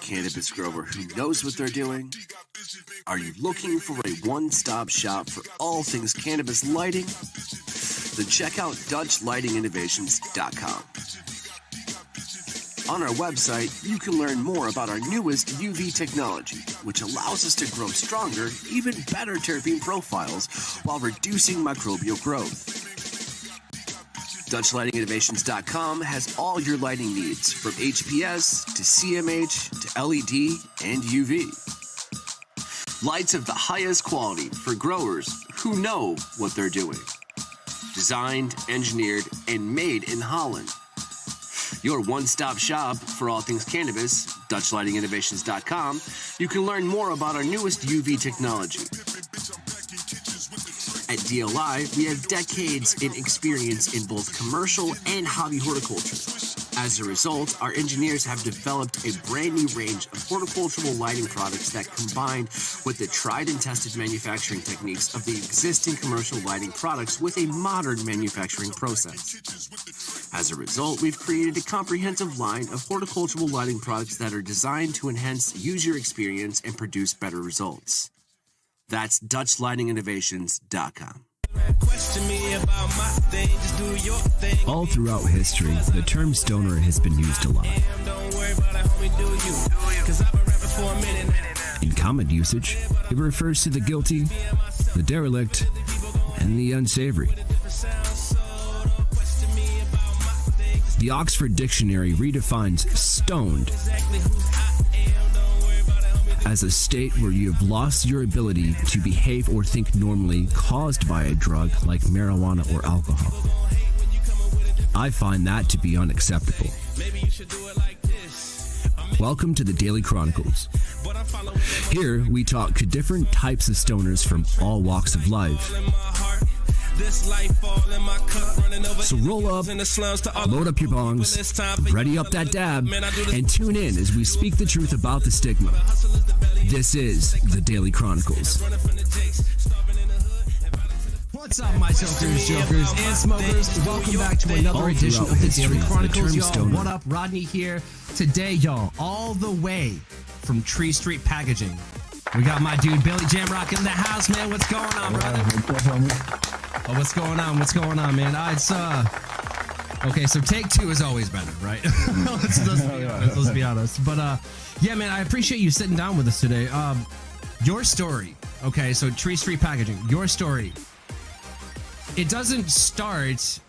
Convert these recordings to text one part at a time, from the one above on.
cannabis grower who knows what they're doing? Are you looking for a one-stop shop for all things cannabis lighting? Then check out DutchLightingInnovations.com. On our website, you can learn more about our newest UV technology, which allows us to grow stronger, even better terpene profiles while reducing microbial growth. DutchLightingInnovations.com has all your lighting needs, from HPS to CMH to LED and UV. Lights of the highest quality for growers who know what they're doing. Designed, engineered, and made in Holland. Your one-stop shop for all things cannabis, DutchLightingInnovations.com. You can learn more about our newest UV technology. At DLI, we have decades in experience in both commercial and hobby horticulture. As a result, our engineers have developed a brand new range of horticultural lighting products that combine with the tried and tested manufacturing techniques of the existing commercial lighting products with a modern manufacturing process. As a result, we've created a comprehensive line of horticultural lighting products that are designed to enhance the user experience and produce better results. That's DutchLightingInnovations.com. All throughout history, the term stoner has been used a lot. In common usage, it refers to the guilty, the derelict, and the unsavory. The Oxford Dictionary redefines stoned as a state where you have lost your ability to behave or think normally caused by a drug like marijuana or alcohol. I find that to be unacceptable. Welcome to the Daily Chronicles. Here we talk to different types of stoners from all walks of life. So roll up, load up your bongs, ready up that dab, and tune in as we speak the truth about the stigma. This is the Daily Chronicles. What's up, my smokers, jokers, and smokers? Welcome back to another edition of the Daily Chronicles, y'all. What up, Rodney here. Today, y'all, all the way from Tree Street Packaging, we got my dude Billy Jamrock in the house, man. What's going on, brother? Oh, what's going on? What's going on, man? It's okay. So take two is always better, right? let's be honest. But yeah, man, I appreciate you sitting down with us today. Your story, okay? So Tree Street Packaging, your story. It doesn't start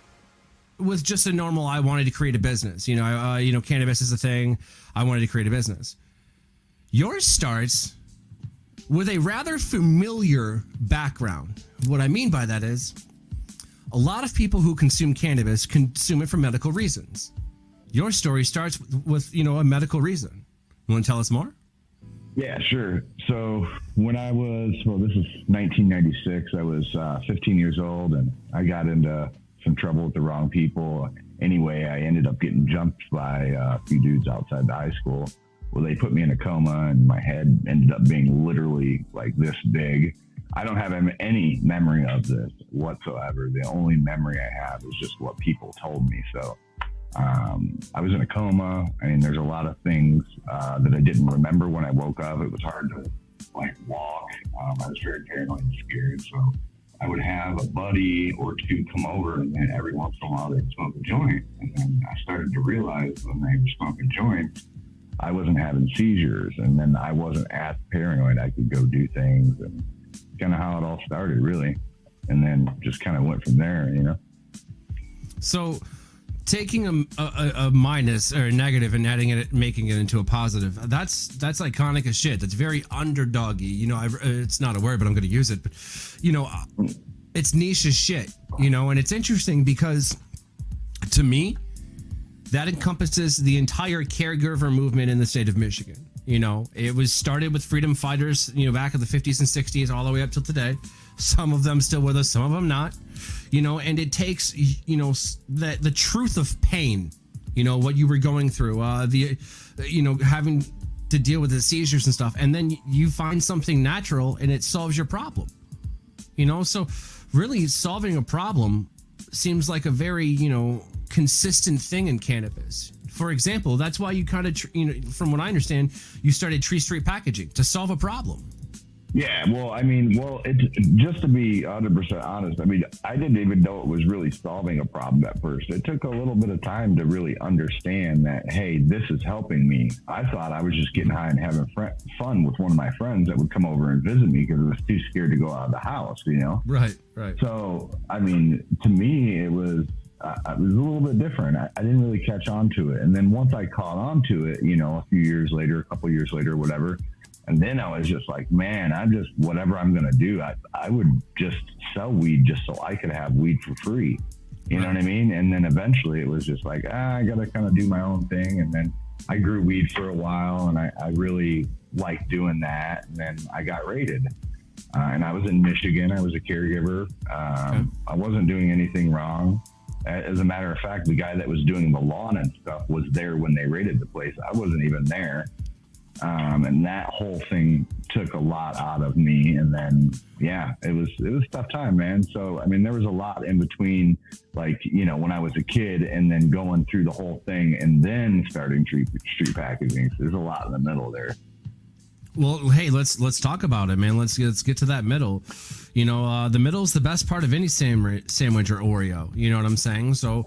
with just a normal. I wanted to create a business. Cannabis is a thing. I wanted to create a business. Yours starts with a rather familiar background. What I mean by that is, a lot of people who consume cannabis consume it for medical reasons. Your story starts with a medical reason. You want to tell us more? Yeah, sure. So when I was, this is 1996, I was 15 years old, and I got into some trouble with the wrong people. Anyway, I ended up getting jumped by a few dudes outside the high school. Well, they put me in a coma, and my head ended up being literally like this big. I don't have any memory of this whatsoever. The only memory I have is just what people told me. So I was in a coma. I mean, there's a lot of things that I didn't remember when I woke up. It was hard to like walk. I was very paranoid and scared. So I would have a buddy or two come over, and then every once in a while they'd smoke a joint. And then I started to realize when they were smoking joints, I wasn't having seizures, and then I wasn't as paranoid. I could go do things, and kind of how it all started, really. And then just kind of went from there, you know? So taking a minus or a negative and adding it, making it into a positive, that's iconic as shit. That's very underdoggy. You know, it's not a word, but I'm going to use it. But, you know, it's niche as shit, you know, and it's interesting because to me, that encompasses the entire caregiver movement in the state of Michigan. You know, it was started with freedom fighters, you know, back in the 50s and 60s, all the way up till today. Some of them still with us, some of them not. You know, and it takes, you know, the truth of pain, you know, what you were going through, you know, having to deal with the seizures and stuff. And then you find something natural and it solves your problem. You know, so really solving a problem seems like a very, you know, consistent thing in cannabis. For example, that's why you kind of, you know, from what I understand, you started Tree Street Packaging to solve a problem. Yeah, well, I mean, it's just to be 100% honest. I mean, I didn't even know it was really solving a problem at first. It took a little bit of time to really understand that, hey, this is helping me. I thought I was just getting high and having fun with one of my friends that would come over and visit me because I was too scared to go out of the house, you know? Right. So, I mean, to me, it was a little bit different. I didn't really catch on to it. And then once I caught on to it, you know, a couple years later, whatever, and then I was just like, man, whatever I'm going to do, I would just sell weed just so I could have weed for free. You know what I mean? And then eventually it was just like, I got to kind of do my own thing. And then I grew weed for a while, and I really liked doing that. And then I got raided. And I was in Michigan. I was a caregiver. I wasn't doing anything wrong. As a matter of fact, the guy that was doing the lawn and stuff was there when they raided the place. I wasn't even there. And that whole thing took a lot out of me. And then, yeah, it was a tough time, man. So, I mean, there was a lot in between, like, you know, when I was a kid and then going through the whole thing and then starting street packaging. So there's a lot in the middle there. Well, hey, let's talk about it, man. Let's get to that middle. You know, the middle is the best part of any sandwich or Oreo. You know what I'm saying? So,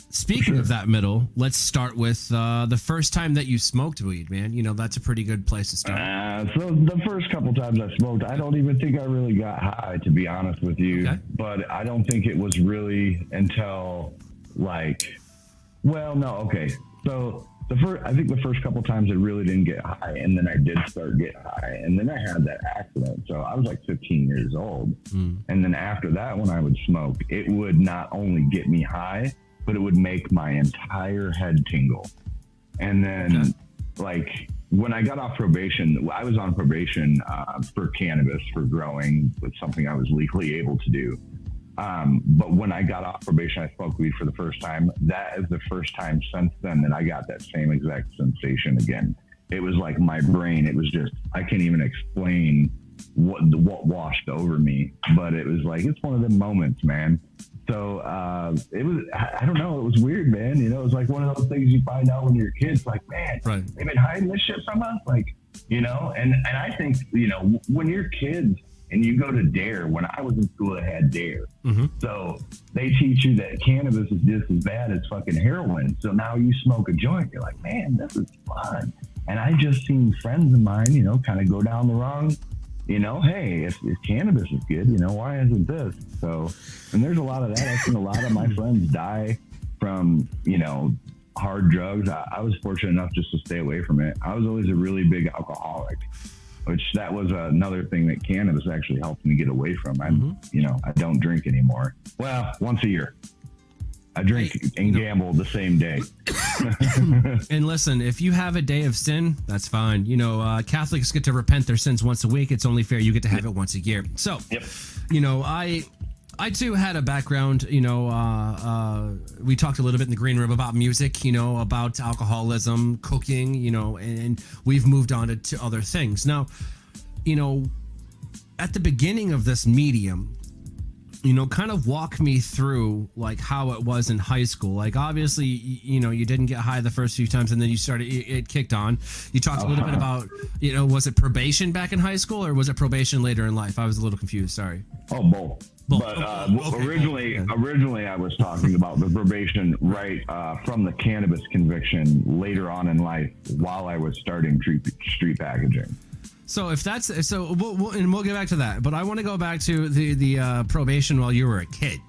speaking of that middle, let's start with the first time that you smoked weed, man. You know, that's a pretty good place to start. So the first couple times I smoked, I don't even think I really got high, to be honest with you. Okay. But I don't think it was really until So I think the first couple times I really didn't get high, and then I did start getting high, and then I had that accident. So I was like 15 years old. And then after that, when I would smoke, it would not only get me high, but it would make my entire head tingle. And then when I got off probation, I was on probation for cannabis, for growing with something I was legally able to do. But when I got off probation, I smoked weed for the first time. That is the first time since then that I got that same exact sensation again. It was like my brain, it was just, I can't even explain what washed over me, but it was like, it's one of them moments, man. So it was, I don't know, it was weird, man. You know, it was like one of those things you find out when you're kids, like, man, they've been hiding this shit from us. Like, you know, and I think, you know, when you're kids, and you go to DARE. When I was in school, I had DARE. So they teach you that cannabis is just as bad as fucking heroin. So now you smoke a joint, you're like, man, this is fun. And I just seen friends of mine, you know, kind of go down the wrong, you know, hey, if cannabis is good, you know, why isn't this? So, and there's a lot of that. I've seen a lot of my friends die from, you know, hard drugs. I was fortunate enough just to stay away from it. I was always a really big alcoholic, which that was another thing that cannabis actually helped me get away from. You know, I don't drink anymore. Well, once a year. I drink and gamble the same day. And listen, if you have a day of sin, that's fine. You know, Catholics get to repent their sins once a week. It's only fair you get to have it once a year. So, you know, I too had a background, you know, we talked a little bit in the green room about music, you know, about alcoholism, cooking, you know, and we've moved on to other things. Now, you know, at the beginning of this medium, you know, kind of walk me through like how it was in high school. Like obviously, you know, you didn't get high the first few times and then you started, it kicked on. You talked a little bit about, you know, was it probation back in high school or was it probation later in life? I was a little confused. Sorry. Oh, both. But originally I was talking about the probation right from the cannabis conviction later on in life while I was starting street packaging. So if that's so, we'll get back to that. But I want to go back to the probation while you were a kid.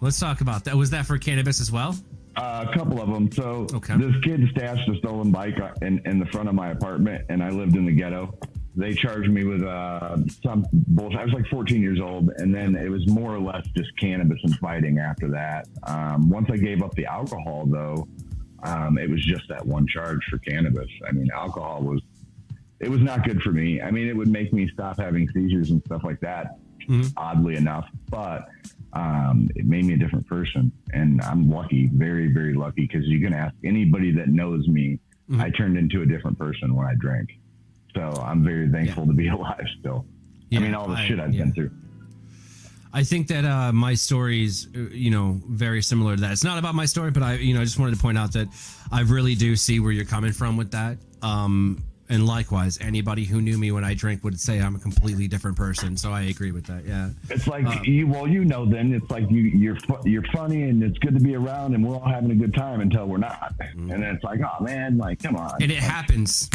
Let's talk about that. Was that for cannabis as well? A couple of them. So this kid stashed a stolen bike in the front of my apartment, and I lived in the ghetto. They charged me with some bullshit. I was like 14 years old, and then it was more or less just cannabis and fighting after that. Once I gave up the alcohol, though, it was just that one charge for cannabis. I mean, alcohol was not good for me. I mean, it would make me stop having seizures and stuff like that, oddly enough. But it made me a different person. And I'm lucky, very, very lucky, because you can ask anybody that knows me, I turned into a different person when I drank. So I'm very thankful to be alive still. I mean, all the shit I've been through. I think that my story's, you know, very similar to that. It's not about my story, but I just wanted to point out that I really do see where you're coming from with that. And likewise, anybody who knew me when I drank would say I'm a completely different person. So I agree with that. Yeah. It's like, then it's like you're funny and it's good to be around and we're all having a good time until we're not. And then it's like, oh man, like, come on. And it happens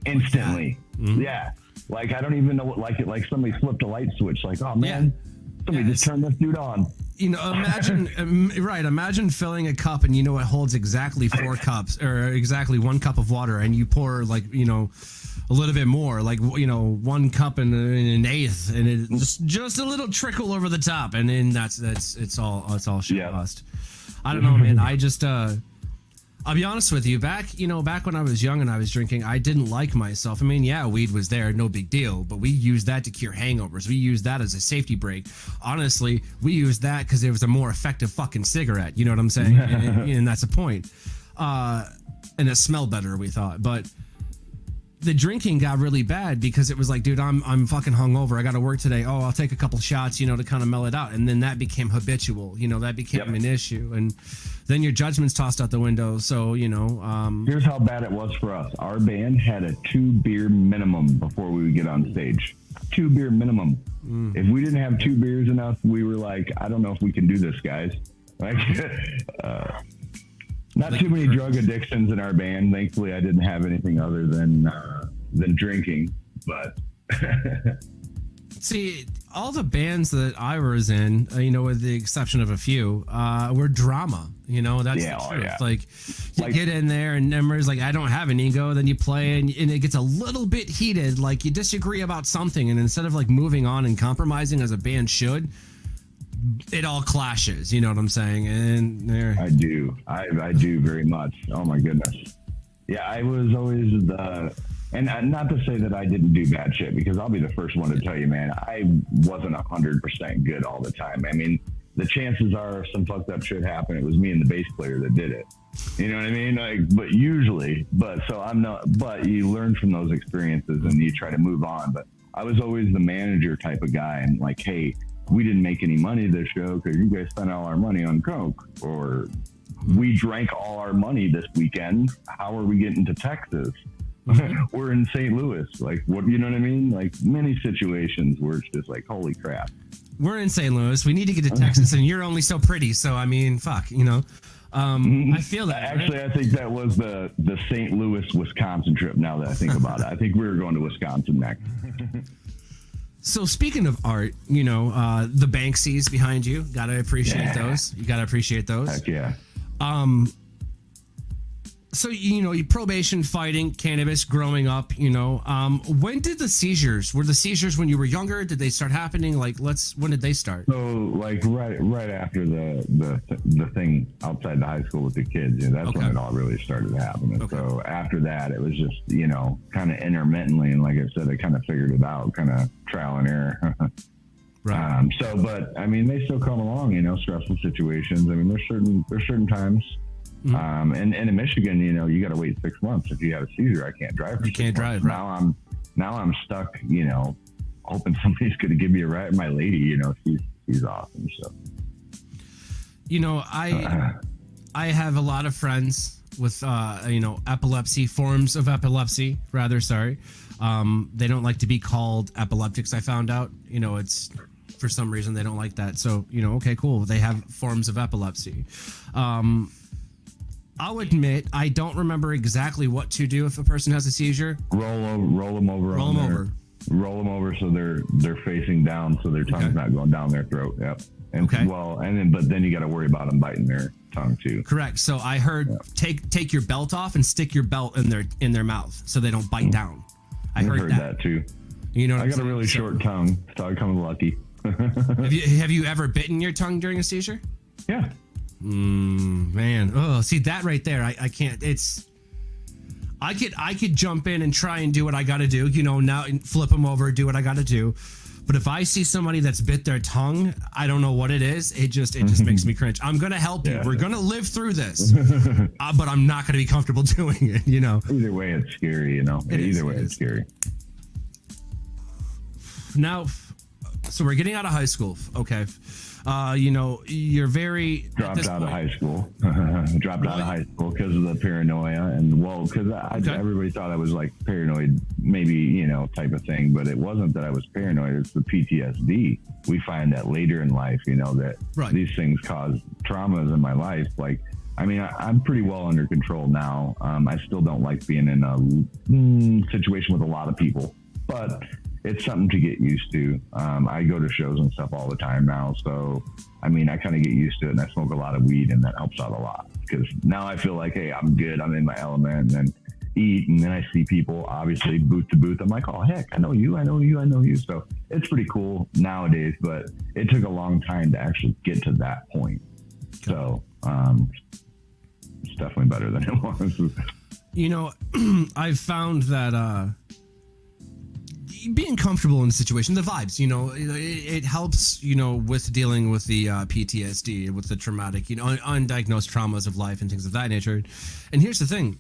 instantly. Yeah. Like, I don't even know what, like somebody flipped a light switch. Like, oh man, somebody just turned this dude on. You know, imagine, imagine filling a cup and, you know, it holds exactly 4 cups or exactly 1 cup of water and you pour like, you know, a little bit more, like, you know, 1 cup and an eighth and it just a little trickle over the top. And then it's all shit lost. I don't know, man. I just, I'll be honest with you, back when I was young and I was drinking, I didn't like myself. I mean, yeah, weed was there, no big deal, but we used that to cure hangovers. We used that as a safety brake. Honestly, we used that because it was a more effective fucking cigarette. You know what I'm saying? and that's the point. And it smelled better, we thought. But the drinking got really bad because it was like, dude, I'm fucking hungover. I got to work today. Oh, I'll take a couple shots, you know, to kind of mellow it out. And then that became habitual. You know, that became an issue. And then your judgment's tossed out the window. So, you know. Here's how bad it was for us. Our band had a 2 beer minimum before we would get on stage. 2 beer minimum. If we didn't have 2 beers enough, we were like, I don't know if we can do this, guys. Like, not too many drug addictions in our band. Thankfully, I didn't have anything other than drinking. But see, all the bands that I was in, you know, with the exception of a few, were drama. You know, that's the truth. Like, you get in there and everybody's like, I don't have an ego. Then you play and it gets a little bit heated. Like, you disagree about something, and instead of like moving on and compromising as a band should, it all clashes, you know what I'm saying? And there, I do very much. Oh my goodness. Yeah, I was always and not to say that I didn't do bad shit, because I'll be the first one to tell you, man, I wasn't 100% good all the time. I mean, the chances are if some fucked up shit happened, it was me and the bass player that did it. You know what I mean? Like, but you learn from those experiences and you try to move on. But I was always the manager type of guy, and like, hey, we didn't make any money this show because you guys spent all our money on coke, or we drank all our money this weekend. How are we getting to Texas? We're in St. Louis. Like, what, you know what I mean? Like, many situations where it's just like, holy crap. We're in St. Louis. We need to get to Texas, and you're only so pretty. So, I mean, fuck, you know. I feel that. Actually, right? I think that was the St. Louis, Wisconsin trip, now that I think about it. I think we were going to Wisconsin next. So speaking of art, you know, the Banksies behind you, gotta appreciate those. You gotta appreciate those. Heck yeah. So, you probation, fighting, cannabis, growing up, when did the seizures, were the seizures when you were younger? Did they start happening? Like, when did they start? So like right after the thing outside the high school with the kids, that's when it all really started happening. Okay. So after that, it was just, kind of intermittently. And like I said, I kind of figured it out, kind of trial and error. Right. But I mean, they still come along, stressful situations. I mean, there's certain times. Mm-hmm. And in Michigan, you got to wait 6 months. If you have a seizure, I can't drive. You can't drive. Right? Now I'm stuck, hoping somebody's going to give me a ride. My lady, she's awesome. So, I have a lot of friends with, epilepsy, forms of epilepsy, rather. Sorry. They don't like to be called epileptics. I found out, it's for some reason they don't like that. So, okay, cool. They have forms of epilepsy. I'll admit, I don't remember exactly what to do if a person has a seizure. Roll them over. Roll them over so they're facing down, so their tongue's not going down their throat. Yep. And but then you got to worry about them biting their tongue too. Correct. So I heard take your belt off and stick your belt in their mouth so they don't bite down. I heard that too. I got a really short tongue, so I come lucky. Have you ever bitten your tongue during a seizure? Yeah. Man. Oh, see that right there. I can't. I could jump in and try and do what I got to do, now and flip them over, do what I got to do. But if I see somebody that's bit their tongue, I don't know what it is. It just makes me cringe. I'm going to help you. We're going to live through this, but I'm not going to be comfortable doing it, Either way, it's scary, it's scary. Now, so we're getting out of high school. Okay. You're very dropped out of high school because of the paranoia and everybody thought I was like paranoid, maybe, type of thing, but it wasn't that I was paranoid. It's the PTSD. We find that later in life, that these things cause traumas in my life. Like, I mean, I'm pretty well under control now. I still don't like being in a situation with a lot of people, but it's something to get used to. I go to shows and stuff all the time now. So, I mean, I kind of get used to it, and I smoke a lot of weed, and that helps out a lot because now I feel like, hey, I'm good. I'm in my element, and then eat. And then I see people obviously booth to booth. I'm like, oh, heck, I know you. So it's pretty cool nowadays, but it took a long time to actually get to that point. So, it's definitely better than it was. I've found that, being comfortable in the situation, the vibes, it helps, with dealing with the PTSD, with the traumatic, undiagnosed traumas of life and things of that nature. And here's the thing.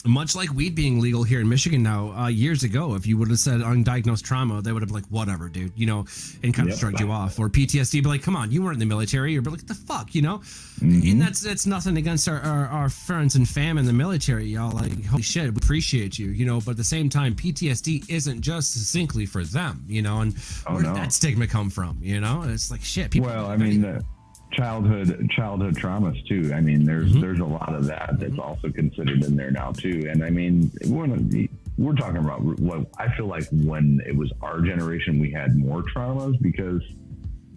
Much like weed being legal here in Michigan now, years ago, if you would have said undiagnosed trauma, they would have been like, whatever, dude, and kind of shrugged you off. Or PTSD, be like, come on, you weren't in the military. You're like, the fuck, Mm-hmm. And that's nothing against our friends and fam in the military, y'all. Like, holy shit, we appreciate you, but at the same time, PTSD isn't just succinctly for them, and where did that stigma come from, It's like, shit, people. Well, I mean, childhood traumas too. I mean, there's a lot of that that's also considered in there now too. And I mean, we're talking about what I feel like when it was our generation, we had more traumas because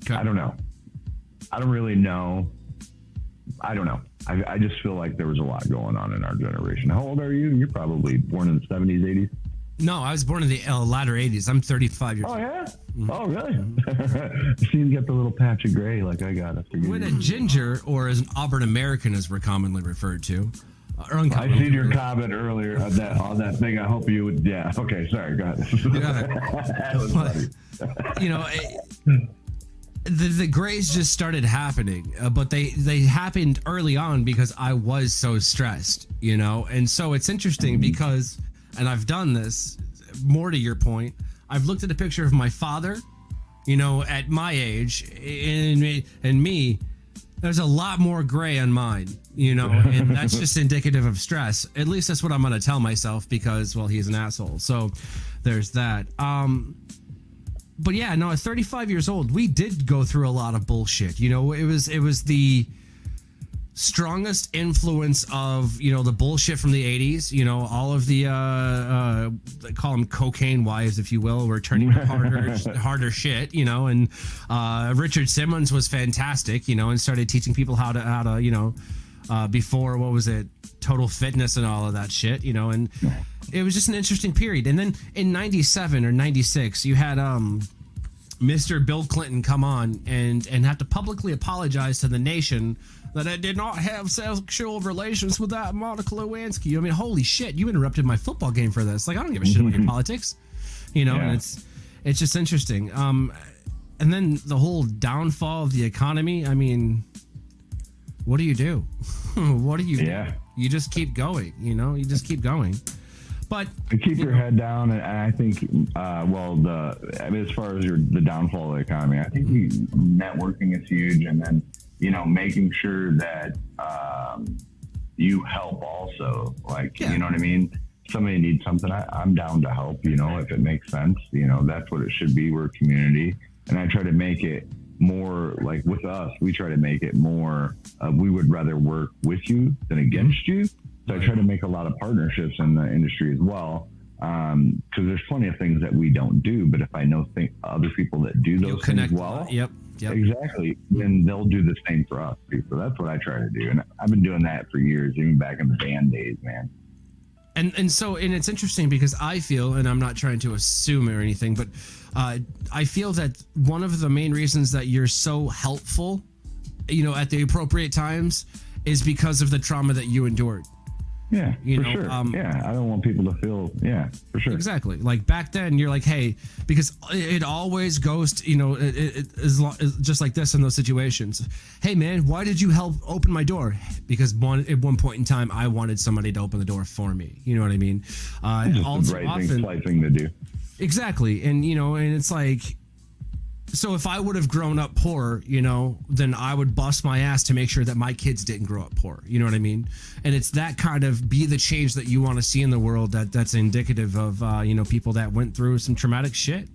I don't know. I don't really know. I don't know. I just feel like there was a lot going on in our generation. How old are you? You're probably born in the 70s, 80s. No, I was born in the latter 80s. I'm 35 years old. Oh, yeah? Mm-hmm. Oh, really? So you get the little patch of gray like I got. When a ginger, or as an Auburn American as we're commonly referred to. I seen your comment earlier on that thing. I hope you would. Yeah. Okay. Sorry. Go ahead. That was funny. The grays just started happening, but they happened early on because I was so stressed, and so it's interesting because, and I've done this more to your point, I've looked at a picture of my father, at my age, and me, there's a lot more gray on mine, and that's just indicative of stress. At least that's what I'm going to tell myself because, well, he's an asshole. So there's that. But yeah, no, at 35 years old, we did go through a lot of bullshit. It was the strongest influence of, the bullshit from the 80s, all of the, they call them cocaine wives, if you will, were turning harder shit, and Richard Simmons was fantastic, and started teaching people how to before, what was it, Total Fitness and all of that shit, you know, and it was just an interesting period. And then in 97 or 96, you had Mr. Bill Clinton come on and have to publicly apologize to the nation that I did not have sexual relations with that Monica Lewinsky. I mean, holy shit, you interrupted my football game for this. Like, I don't give a shit about your politics, you know. And it's just interesting. And then the whole downfall of the economy. I mean, what do you do? What do you do? You just keep going, you know. You just keep going. But keep your head down, and I think, I mean, as far as the downfall of the economy, I think networking is huge, and then, you know, making sure that you help also, like, you know what I mean? Somebody needs something, I'm down to help, you know, if it makes sense. You know, that's what it should be. We're a community, and I try to make it more, like with us, we try to make it more, we would rather work with you than against you. So I try to make a lot of partnerships in the industry as well, because there's plenty of things that we don't do. But if I know other people that do those things well, exactly, then they'll do the same for us too. So that's what I try to do, and I've been doing that for years, even back in the band days, man. And it's interesting because I feel, and I'm not trying to assume or anything, but I feel that one of the main reasons that you're so helpful, you know, at the appropriate times, is because of the trauma that you endured. Yeah, for sure. I don't want people to feel, for sure. Exactly. Like back then, you're like, hey, because it always goes to, you know, it is just like this in those situations. Hey, man, why did you help open my door? Because at one point in time, I wanted somebody to open the door for me. You know what I mean? Just the right thing to do. Exactly. And, you know, and it's like, so if I would have grown up poor, you know, then I would bust my ass to make sure that my kids didn't grow up poor. You know what I mean? And it's that kind of be the change that you want to see in the world that's indicative of, you know, people that went through some traumatic shit,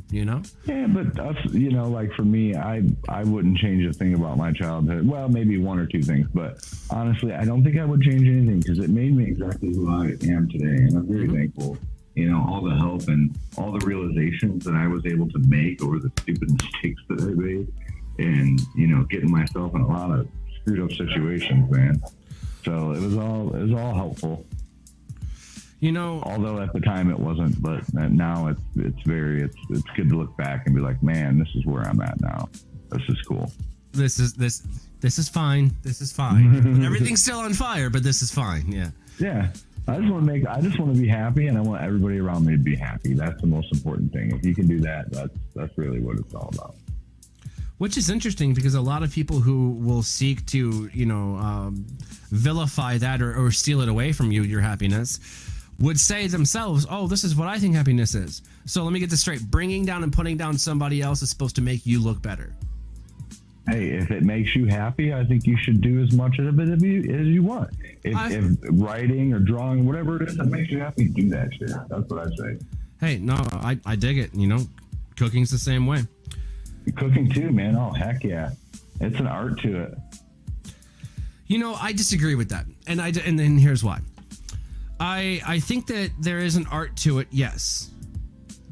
you know? Yeah, but us, you know, like for me, I wouldn't change a thing about my childhood. Well, maybe one or two things, but honestly, I don't think I would change anything because it made me exactly who I am today. And I'm very thankful. You know, all the help and all the realizations that I was able to make over the stupid mistakes that I made, and, you know, getting myself in a lot of screwed up situations, man. So it was all helpful. You know, although at the time it wasn't, but now it's good to look back and be like, man, this is where I'm at now. This is cool. This is fine. This is fine. Everything's still on fire, but this is fine. Yeah. Yeah. I just want to be happy, and I want everybody around me to be happy. That's the most important thing. If you can do that, that's really what it's all about. Which is interesting because a lot of people who will seek to, you know, vilify that or steal it away from you, your happiness, would say themselves, oh, this is what I think happiness is. So let me get this straight. Bringing down and putting down somebody else is supposed to make you look better. Hey, if it makes you happy, I think you should do as much of it as you want. If writing or drawing, whatever it is that makes you happy, do that shit. That's what I say. Hey, no, I dig it. You know, cooking's the same way. Cooking too, man. Oh, heck yeah. It's an art to it. You know, I disagree with that. And then here's why. I think that there is an art to it, yes.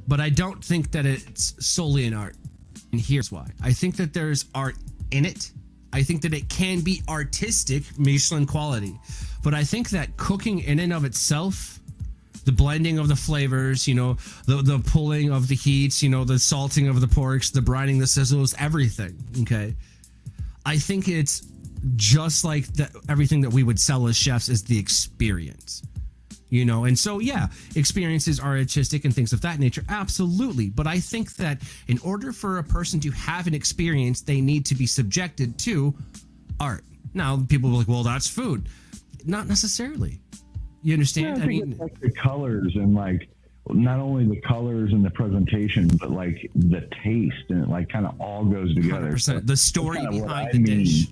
But I don't think that it's solely an art. And here's why. I think that there's art in it. I think that it can be artistic, Michelin quality. But I think that cooking in and of itself, the blending of the flavors, you know, the pulling of the heats, you know, the salting of the porks, the brining, the sizzles, everything, okay? I think it's just like everything that we would sell as chefs is the experience. You know, and so, yeah, experiences are artistic and things of that nature. Absolutely. But I think that in order for a person to have an experience, they need to be subjected to art. Now, people will be like, well, that's food. Not necessarily. You understand? Yeah, I mean, it's like the colors and like not only the colors and the presentation, but like the taste, and it like kind of all goes together. 100%. So the story behind the dish.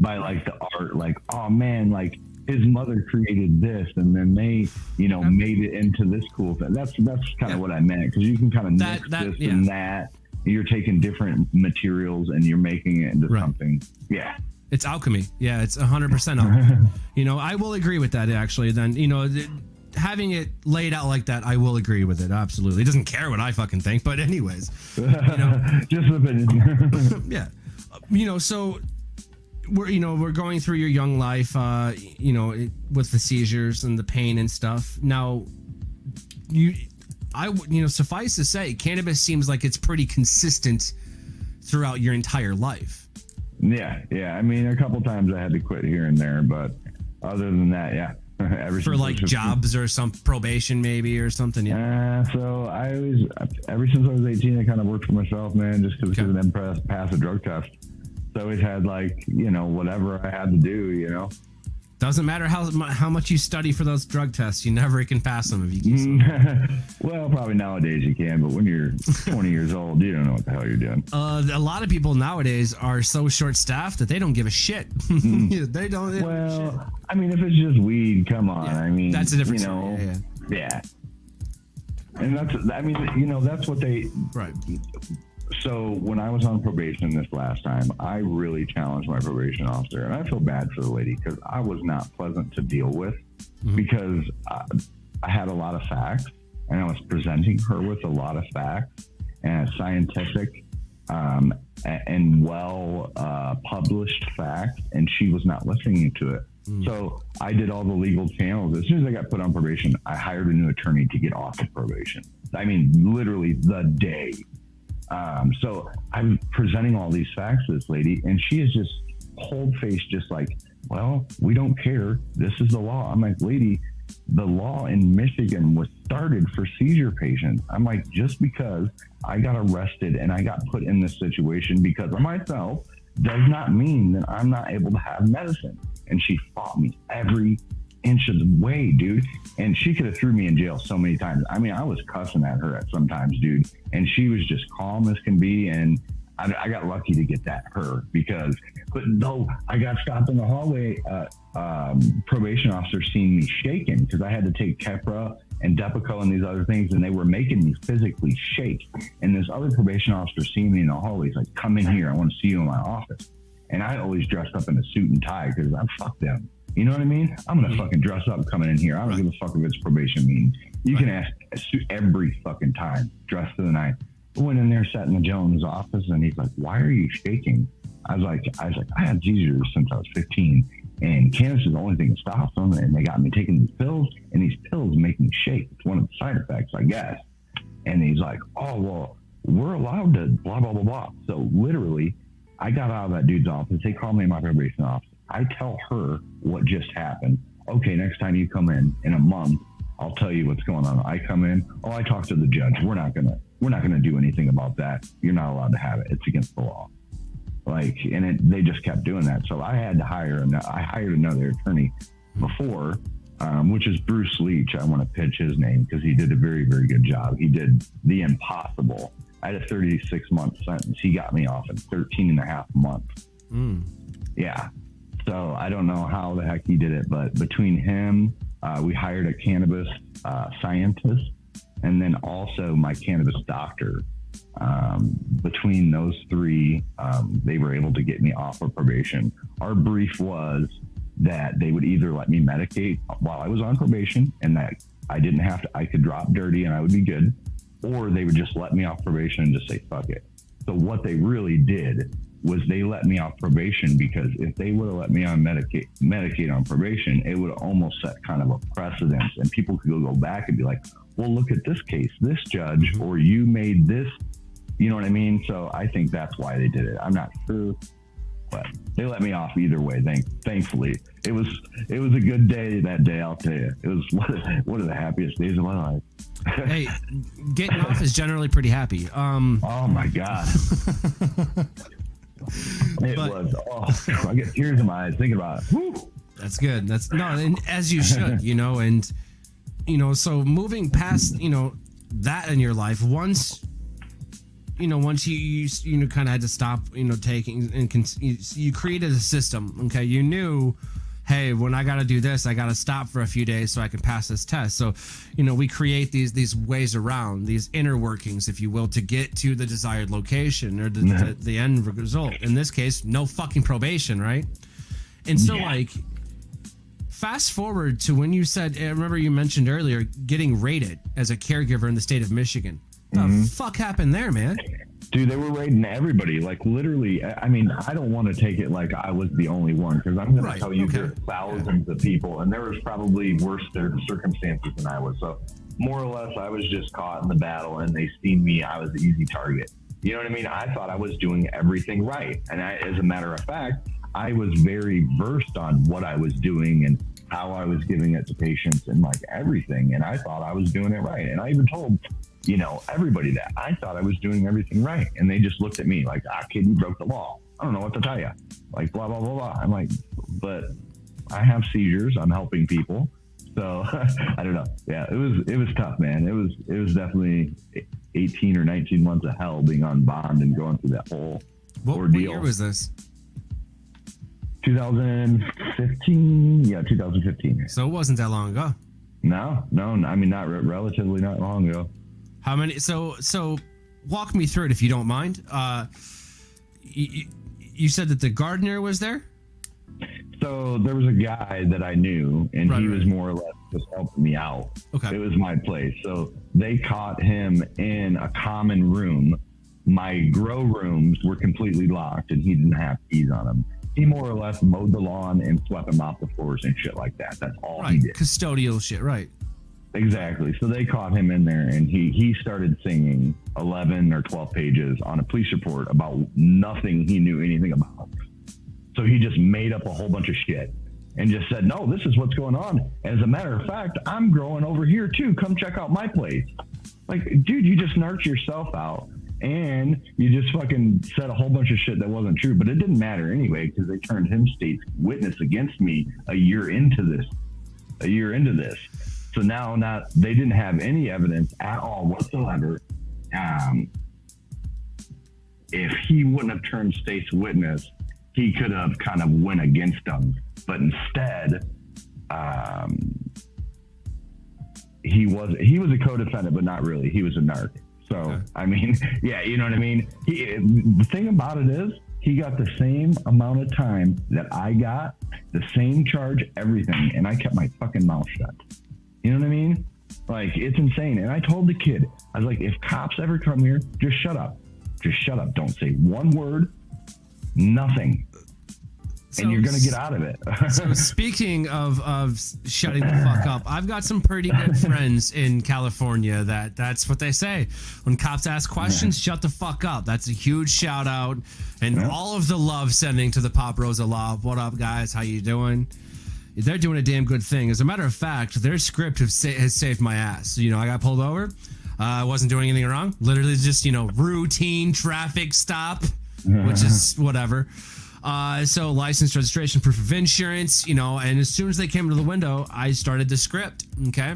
By like the art, like, oh man, like his mother created this, and then they, you know, made it into this cool thing. That's kind of what I meant, because you can kind of mix this and that. You're taking different materials and you're making it into something. Yeah. It's alchemy. Yeah, it's 100% alchemy. You know, I will agree with that, actually. Then, you know, having it laid out like that, I will agree with it. Absolutely. It doesn't care what I fucking think, but anyways. You know, just a bit. Yeah. You know, so we're going through your young life, with the seizures and the pain and stuff. Now, suffice to say, cannabis seems like it's pretty consistent throughout your entire life. Yeah. I mean, a couple times I had to quit here and there, but other than that, yeah. For like jobs or some probation maybe or something. Yeah. So ever since I was 18, I kind of worked for myself, man, just because I couldn't pass a drug test. So I always had whatever I had to do, Doesn't matter how much you study for those drug tests, you never can pass them if you can. Well, probably nowadays you can, but when you're 20 years old, you don't know what the hell you're doing. A lot of people nowadays are so short-staffed that they don't give a shit. They don't. Well, I mean, if it's just weed, come on. Yeah, I mean, that's a different story. Yeah. And that's what they. Right. So when I was on probation this last time, I really challenged my probation officer, and I feel bad for the lady because I was not pleasant to deal with because I had a lot of facts and I was presenting her with a lot of facts and scientific and well published facts, and she was not listening to it. So I did all the legal channels. As soon as I got put on probation, I hired a new attorney to get off of probation. I mean, literally the day. So I'm presenting all these facts to this lady, and she is just cold-faced, just like, well, we don't care. This is the law. I'm like, lady, the law in Michigan was started for seizure patients. I'm like, just because I got arrested and I got put in this situation because of myself does not mean that I'm not able to have medicine. And she fought me every inch of the way, dude. And she could have threw me in jail so many times. I mean, I was cussing at her at sometimes, dude. And she was just calm as can be. And I got lucky to get that her but no, I got stopped in the hallway. Probation officer seen me shaking because I had to take Keppra and Depakote and these other things, and they were making me physically shake. And this other probation officer seen me in the hallway. He's like, come in here. I want to see you in my office. And I always dressed up in a suit and tie because I fuck them. You know what I mean? I'm going to fucking dress up coming in here. I don't give a fuck if it's probation means. You can ask every fucking time, dressed to the nines. I went in there, sat in the Jones office, and he's like, why are you shaking? I was like, I had seizures since I was 15, and cannabis is the only thing that stops them, and they got me taking these pills, and these pills make me shake. It's one of the side effects, I guess. And he's like, oh, well, we're allowed to blah, blah, blah, blah. So literally, I got out of that dude's office. They called me in my probation office. I tell her what just happened. Okay, next time you come in a month, I'll tell you what's going on. I come in. Oh, I talked to the judge. We're not gonna do anything about that. You're not allowed to have it. It's against the law. They just kept doing that. So I had to hired another attorney before, which is Bruce Leach. I want to pitch his name because he did a very, very good job. He did the impossible. I had a 36-month sentence. He got me off in 13 and a half months. Yeah. So I don't know how the heck he did it, but between him, we hired a cannabis scientist, and then also my cannabis doctor. Between those three, they were able to get me off of probation. Our brief was that they would either let me medicate while I was on probation, and that I could drop dirty and I would be good, or they would just let me off probation and just say, fuck it. So what they really did was they let me off probation, because if they would have let me on medicate on probation, it would have almost set kind of a precedent, and people could go back and be like, well, look at this case, this judge, or you made this, you know what I mean? So I think that's why they did it. I'm not sure, but they let me off either way. Thankfully, it was a good day that day. I'll tell you, it was one of the happiest days of my life. Hey, getting off is generally pretty happy. Oh my God. I get tears in my eyes thinking about it. Woo. That's good. And as you should, so moving past, that in your life, once you kind of had to stop, taking, and you created a system. Okay. You knew, hey, when I got to do this, I got to stop for a few days so I can pass this test. So, we create these ways around, these inner workings, if you will, to get to the desired location or the end result. In this case, no fucking probation, right? And so, fast forward to when you said, I remember you mentioned earlier, getting rated as a caregiver in the state of Michigan. The fuck happened there, man? Dude, they were raiding everybody. Like, literally, I mean, I don't want to take it like I was the only one, because I'm going to tell you there's thousands of people, and there was probably worse circumstances than I was. So, more or less, I was just caught in the battle, and they seen me. I was the easy target. You know what I mean? I thought I was doing everything right. And as a matter of fact, I was very versed on what I was doing and how I was giving it to patients and like everything. And I thought I was doing it right. And I even told, you know, everybody that I thought I was doing everything right. And they just looked at me like, kid, you broke the law. I don't know what to tell you. Like, blah, blah, blah, blah. I'm like, but I have seizures. I'm helping people. So I don't know. Yeah, it was tough, man. It was definitely 18 or 19 months of hell being on bond and going through that whole ordeal. What year was this? 2015. Yeah, 2015. So it wasn't that long ago. No. I mean, relatively not long ago. How many? So walk me through it if you don't mind. You said that the gardener was there? So there was a guy that I knew, and he was more or less just helping me out. Okay. It was my place. So they caught him in a common room. My grow rooms were completely locked, and he didn't have keys on them. He more or less mowed the lawn and swept them off the floors and shit like that. That's all he did. Custodial shit, right. Exactly. So they caught him in there, and he started singing 11 or 12 pages on a police report about nothing he knew anything about. So he just made up a whole bunch of shit and just said, no, this is what's going on. As a matter of fact, I'm growing over here too. Come check out my place. Like, dude, you just narked yourself out and you just fucking said a whole bunch of shit that wasn't true, but it didn't matter anyway, because they turned him state's witness against me a year into this. So now they didn't have any evidence at all whatsoever. If he wouldn't have turned state's witness, he could have kind of went against them, but instead, he was a co-defendant, but not really. He was a narc. So, okay. I mean, yeah, you know what I mean? The thing about it is, he got the same amount of time that I got, the same charge, everything, and I kept my fucking mouth shut. You know what I mean? Like, it's insane. And I told the kid, I was like, if cops ever come here, just shut up. Just shut up. Don't say one word. Nothing. And you're going to get out of it. So speaking of shutting the fuck up, I've got some pretty good friends in California that's what they say. When cops ask questions, shut the fuck up. That's a huge shout out. And all of the love sending to the Pop Rosa Law. What up, guys? How you doing? They're doing a damn good thing. As a matter of fact, their script has saved my ass. You know, I got pulled over. I wasn't doing anything wrong. Literally just, routine traffic stop. Which is whatever. So license, registration, proof of insurance, and as soon as they came to the window, I started the script. Okay.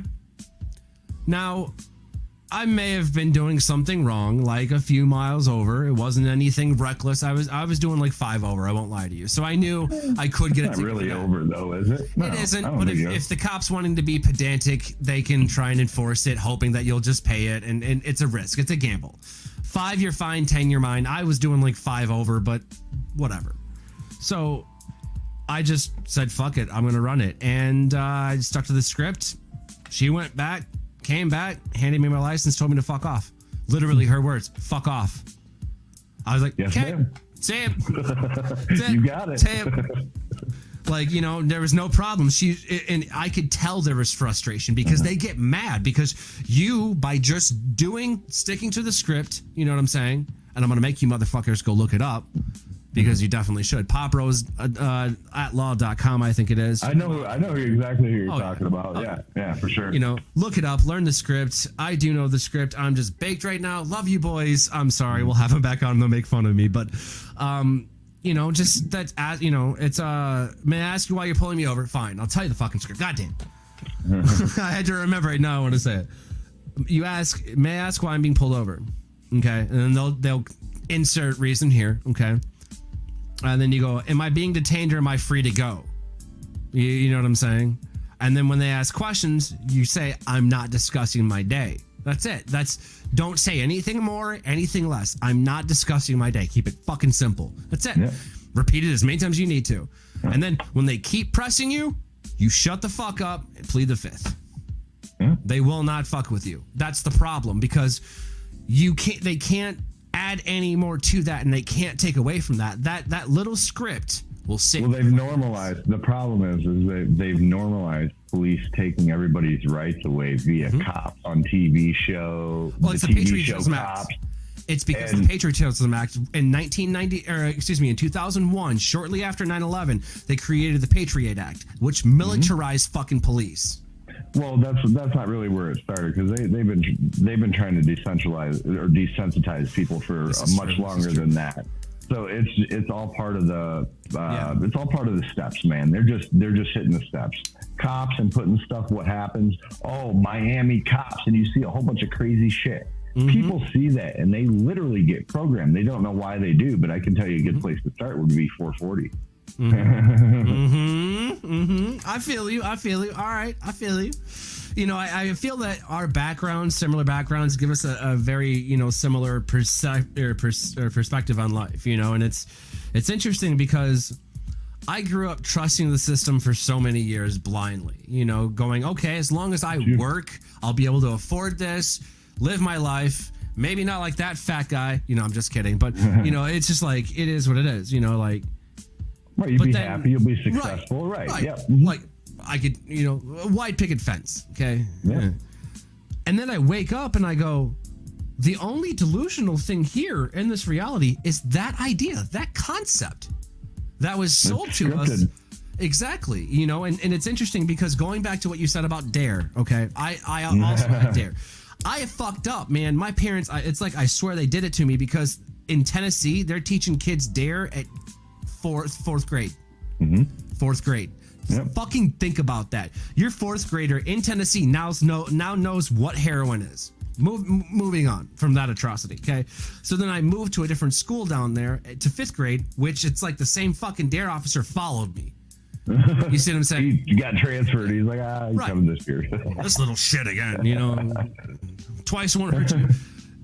Now, I may have been doing something wrong, like a few miles over. It wasn't anything reckless. I was doing like 5 over. I won't lie to you. So I knew I could get a ticket. Not really over though, is it? No, it isn't. But if the cops wanting to be pedantic, they can try and enforce it, hoping that you'll just pay it. And it's a risk. It's a gamble. 5 you're fine, 10 you're mine. I was doing like 5 over, but whatever. So I just said, fuck it, I'm going to run it. And I stuck to the script. She went back, came back, handed me my license, told me to fuck off. Literally her words, fuck off. I was like, yes, okay, ma'am. say it. You got it. Say it. Like, there was no problem. And I could tell there was frustration because they get mad because you, by just sticking to the script, you know what I'm saying? And I'm going to make you motherfuckers go look it up because you definitely should. PopRose@law.com, I think it is. I know exactly who you're talking about. Yeah, for sure. Look it up, learn the script. I do know the script. I'm just baked right now. Love you boys. I'm sorry. We'll have them back on. They'll make fun of me. But, just that's, it's, may I ask you why you're pulling me over? Fine. I'll tell you the fucking script. Goddamn. I had to remember it. Now I want to say it. You ask, may I ask why I'm being pulled over? Okay. And then they'll insert reason here. Okay. And then you go, am I being detained or am I free to go? You know what I'm saying? And then when they ask questions, you say, I'm not discussing my day. That's it. Don't say anything more, anything less. I'm not discussing my day. Keep it fucking simple. That's it. Yeah. Repeat it as many times as you need to. Yeah. And then when they keep pressing you, you shut the fuck up and plead the fifth. Yeah. They will not fuck with you. That's the problem because they can't add any more to that, and they can't take away from that. That little script will sit. Well, they've normalized. The problem is they've normalized police taking everybody's rights away via cops on TV show. Well, it's the Patriotism Act. It's because the Patriotism Act in 2001, shortly after 9/11, they created the Patriot Act, which militarized fucking police. Well, that's not really where it started, because they've been trying to desensitize people for much longer than that. So it's all part of the it's all part of the steps, man. They're just hitting the steps. Cops and putting stuff. What happens? Oh, Miami cops, and you see a whole bunch of crazy shit. People see that and they literally get programmed. They don't know why they do, but I can tell you a good place to start would be 440. I feel you. All right, I feel you. You know, I feel that our backgrounds, similar backgrounds, give us a very, similar perspective on life, and it's interesting because I grew up trusting the system for so many years blindly, going, okay, as long as I work, I'll be able to afford this, live my life. Maybe not like that fat guy, I'm just kidding. But, it's just like, it is what it is, like. Right, you'll be happy, you'll be successful, right. Yep. Like, I could, a wide picket fence, okay? Yeah. And then I wake up and I go, the only delusional thing here in this reality is that idea, that concept that was sold to us. Exactly, and it's interesting because going back to what you said about DARE, okay? I also had DARE. I fucked up, man. My parents, it's like I swear they did it to me because in Tennessee, they're teaching kids DARE at fourth grade. Fourth grade. Yep. Fucking think about that. Your fourth grader in Tennessee now knows what heroin is. Moving on from that atrocity, okay? So then I moved to a different school down there to fifth grade, which it's like the same fucking DARE officer followed me. You see what I'm saying? He got transferred. He's like, he's coming this year. This little shit again, twice won't hurt you.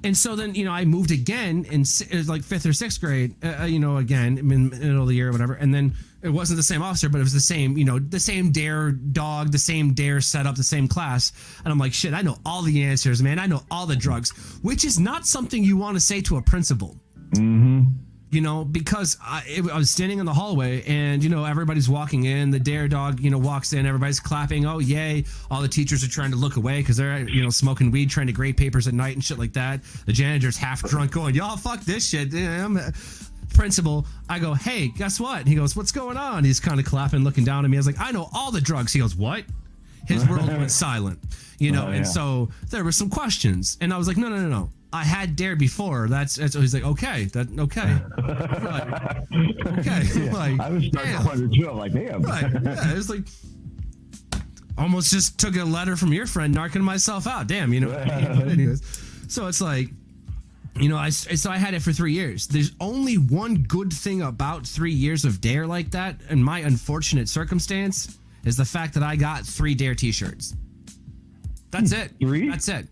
And so then, I moved again in like fifth or sixth grade, again, in the middle of the year or whatever. And then it wasn't the same officer, but it was the same, the same DARE dog, the same DARE setup, the same class. And I'm like, shit, I know all the answers, man. I know all the drugs, which is not something you want to say to a principal. Because I was standing in the hallway and, everybody's walking in. The DARE dog, walks in. Everybody's clapping. Oh, yay. All the teachers are trying to look away because they're, smoking weed, trying to grade papers at night and shit like that. The janitor's half drunk going, y'all, fuck this shit. I'm principal. I go, hey, guess what? And he goes, what's going on? He's kind of clapping, looking down at me. I was like, I know all the drugs. He goes, what? His world went silent, and so there were some questions. And I was like, no. I had DARE before. That's he's like, okay. Okay. Yeah, like, I was starting to wonder too. I'm like, damn. Right. Yeah, it was like almost just took a letter from your friend narking myself out. Damn, But anyways, so it's like, so I had it for 3 years. There's only one good thing about 3 years of DARE like that, and my unfortunate circumstance is the fact that I got 3 DARE t-shirts. That's it. 3? That's it.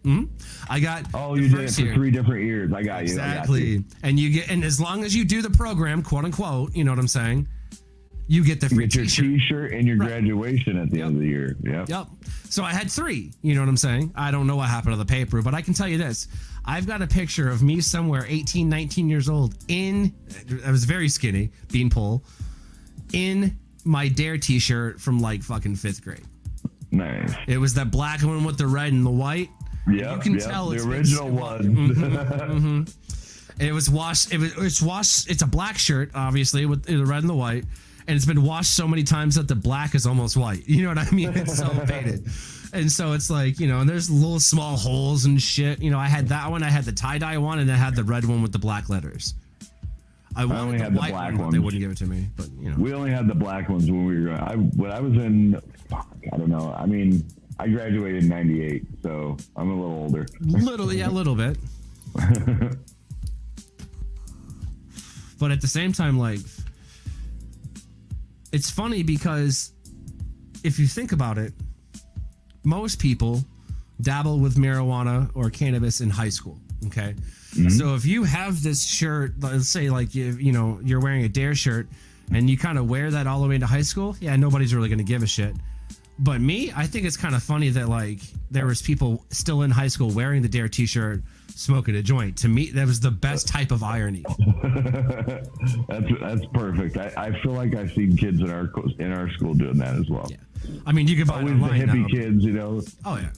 I got. Oh, you did it for 3 different years. I got you. Exactly. And and as long as you do the program, quote unquote, you know what I'm saying? You get the free t-shirt. Your t-shirt and your graduation at the end of the year. Yep. So I had 3. You know what I'm saying? I don't know what happened to the paper, but I can tell you this. I've got a picture of me somewhere 18, 19 years old I was very skinny, beanpole, in my DARE t-shirt from like fucking 5th grade. Nice. It was that black one with the red and the white. Yeah, you can tell the original one. It was washed. It's washed. It's a black shirt, obviously, with the red and the white, and it's been washed so many times that the black is almost white. You know what I mean? It's so faded. And so it's like, and there's little small holes and shit. I had that one. I had the tie-dye one, and I had the red one with the black letters. I only had the black ones. They wouldn't give it to me, but we only had the black ones when we were. When I was in, I don't know. I mean, I graduated in '98, so I'm a little older. A little bit. But at the same time, like, it's funny because if you think about it, most people dabble with marijuana or cannabis in high school. Okay. So if you have this shirt, let's say like you're wearing a DARE shirt and you kind of wear that all the way into high school, nobody's really going to give a shit. But me, I think it's kind of funny that like there was people still in high school wearing the Dare t-shirt, smoking a joint. To me, that was the best type of irony. That's perfect. I feel like I've seen kids in our school doing that as well. Yeah. I mean, you could buy it online the hippie now. kids, you know. Oh yeah,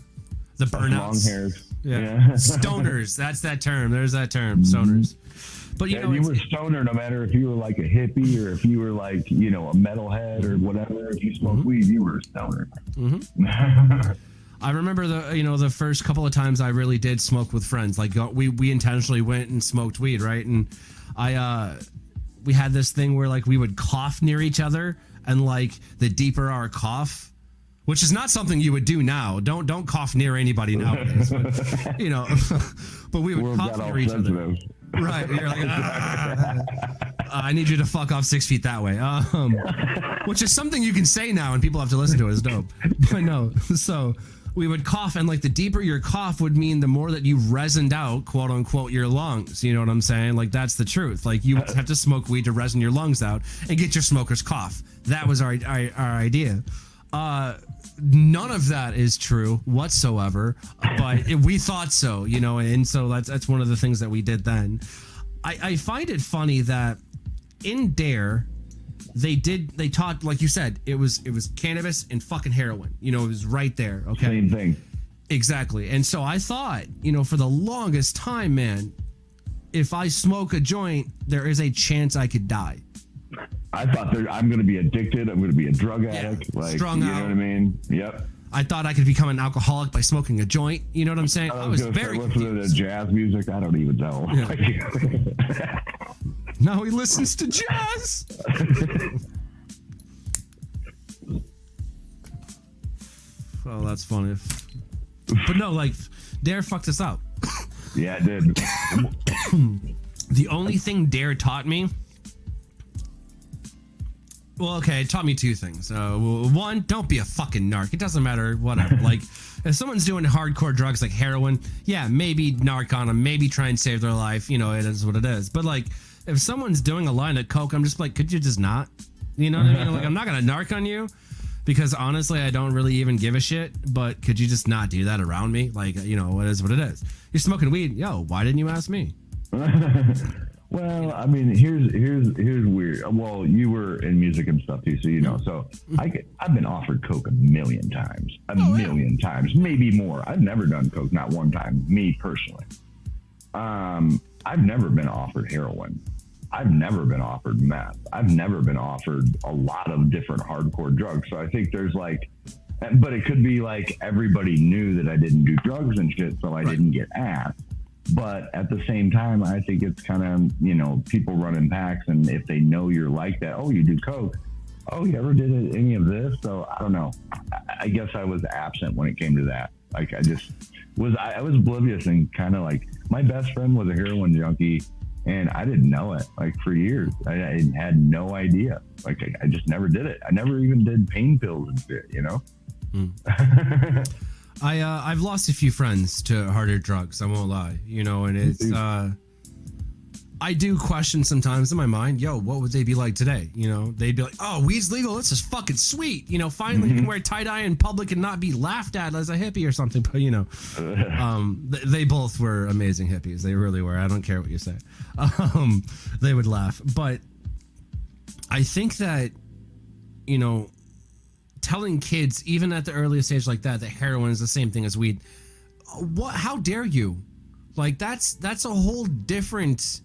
the burnouts, long hairs. Yeah. Stoners. That's that term. There's that term. Stoners. But you know, you were stoner no matter if you were like a hippie or if you were like, you know, a metalhead or whatever. If you smoked weed, you were a stoner. I remember the first couple of times I really did smoke with friends. Like we intentionally went and smoked weed, right? And we had this thing where like we would cough near each other, and like the deeper our cough, which is not something you would do now. Don't cough near anybody nowadays. But, you know, but we would cough near each other. Right. You're like, I need you to fuck off 6 feet that way. Which is something you can say now and people have to listen to it. It's dope. But no. So we would cough, and like the deeper your cough would mean the more that you resined out, quote unquote, your lungs. You know what I'm saying? Like that's the truth. Like you have to smoke weed to resin your lungs out and get your smoker's cough. That was our idea. None of that is true whatsoever, but we thought so, you know, and so that's one of the things that we did then. I find it funny that in Dare, they taught, like you said, it was cannabis and fucking heroin. You know, it was right there. Okay. Same thing. Exactly. And so I thought, you know, for the longest time, man, if I smoke a joint, there is a chance I could die. I thought I'm going to be addicted. I'm going to be a drug addict. Yeah, like, strung you out. know what I mean? Yep. I thought I could become an alcoholic by smoking a joint. You know what I'm saying? I was very listening to jazz music. I don't even know. Yeah. Now he listens to jazz. Oh, that's funny. But no, like, Dare fucked us up. Yeah, it did. The only thing Dare taught me. Well, okay, it taught me two things. One, don't be a fucking narc. It doesn't matter, whatever. Like, if someone's doing hardcore drugs like heroin, yeah, maybe narc on them, maybe try and save their life. You know, it is what it is. But, like, if someone's doing a line of coke, I'm just like, could you just not? You know what I mean? Like, I'm not going to narc on you because, honestly, I don't really even give a shit. But could you just not do that around me? Like, you know, it is what it is. You're smoking weed. Yo, why didn't you ask me? Well, I mean, here's weird. Well, you were in music and stuff too, so you know. So I've been offered coke a million times, million times, maybe more. I've never done coke, not one time, me personally. I've never been offered heroin. I've never been offered meth. I've never been offered a lot of different hardcore drugs. So I think there's like, but it could be like everybody knew that I didn't do drugs and shit, so I didn't get asked. But at the same time, I think it's kind of, you know, people running packs, and if they know you're like that, oh, you do coke. Oh, you ever did any of this? So I don't know. I guess I was absent when it came to that. Like I was oblivious and kind of like my best friend was a heroin junkie, and I didn't know it like for years. I had no idea. Like I just never did it. I never even did pain pills and shit, you know? I've lost a few friends to harder drugs. I won't lie, you know, and it's I do question sometimes in my mind, yo, what would they be like today? You know, they'd be like, oh, weed's legal. This is fucking sweet. You know, finally you can wear tie dye in public and not be laughed at as a hippie or something. But you know, they both were amazing hippies. They really were. I don't care what you say. They would laugh, but I think that, you know, telling kids, even at the earliest stage like that heroin is the same thing as weed. What? How dare you? Like that's a whole different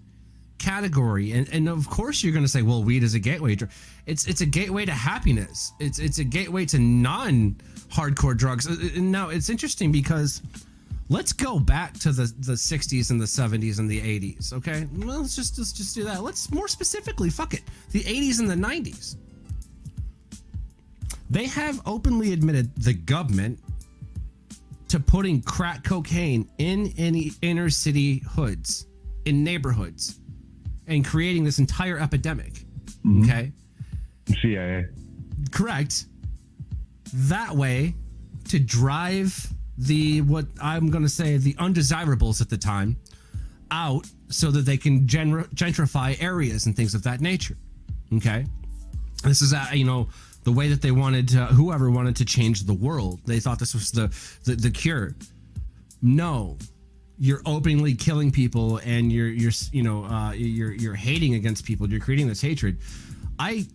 category. And of course you're going to say, well, weed is a gateway. It's a gateway to happiness. It's a gateway to non-hardcore drugs. And now it's interesting because let's go back to the 60s and the 70s and the 80s. Okay, well, let's just do that. Let's more specifically, fuck it, the 80s and the 90s. They have openly admitted, the government, to putting crack cocaine in any inner city hoods, in neighborhoods, and creating this entire epidemic. Okay? CIA. Correct. That way, to drive what I'm going to say, the undesirables at the time, out so that they can gentrify areas and things of that nature. Okay? This is, the way that they wanted to, whoever wanted to change the world. They thought this was the cure. No, you're openly killing people, and you're hating against people. You're creating this hatred. I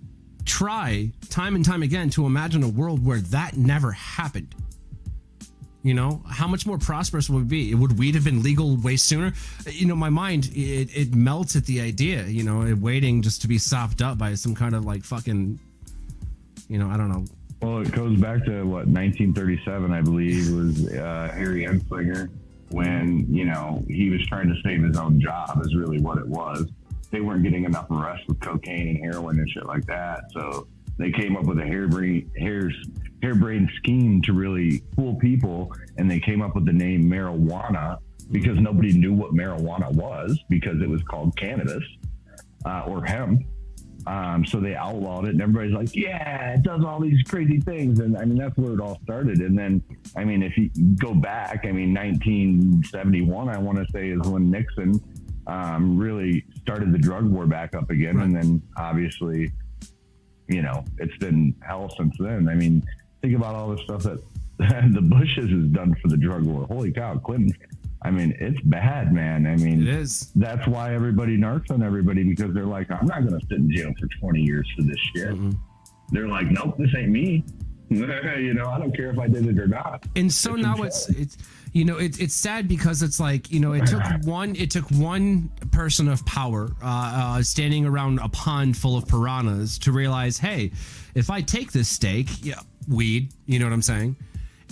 try time and time again to imagine a world where that never happened. You know, how much more prosperous would it be? Would weed have been legal way sooner? You know, my mind, it melts at the idea, you know, waiting just to be sopped up by some kind of like fucking, you know, I don't know. Well, it goes back to what, 1937, I believe, was Harry Henslinger, when, you know, he was trying to save his own job is really what it was. They weren't getting enough arrests with cocaine and heroin and shit like that. So they came up with a harebrained scheme to really fool people, and they came up with the name marijuana because nobody knew what marijuana was, because it was called cannabis or hemp. So they outlawed it, and everybody's like, yeah, it does all these crazy things. And I mean, that's where it all started. And then, I mean, if you go back, I mean, 1971, I want to say, is when Nixon really started the drug war back up again. Right. And then obviously, you know, it's been hell since then. I mean, think about all the stuff that the Bushes has done for the drug war. Holy cow, Clinton. I mean, it's bad, man. I mean, it is. That's why everybody narcs on everybody, because they're like, I'm not going to sit in jail for 20 years for this shit. Mm-hmm. They're like, nope, this ain't me. You know, I don't care if I did it or not. And so now it's you know, it's sad, because it's like, you know, it took one person of power standing around a pond full of piranhas to realize, hey, if I take this steak, weed, you know what I'm saying,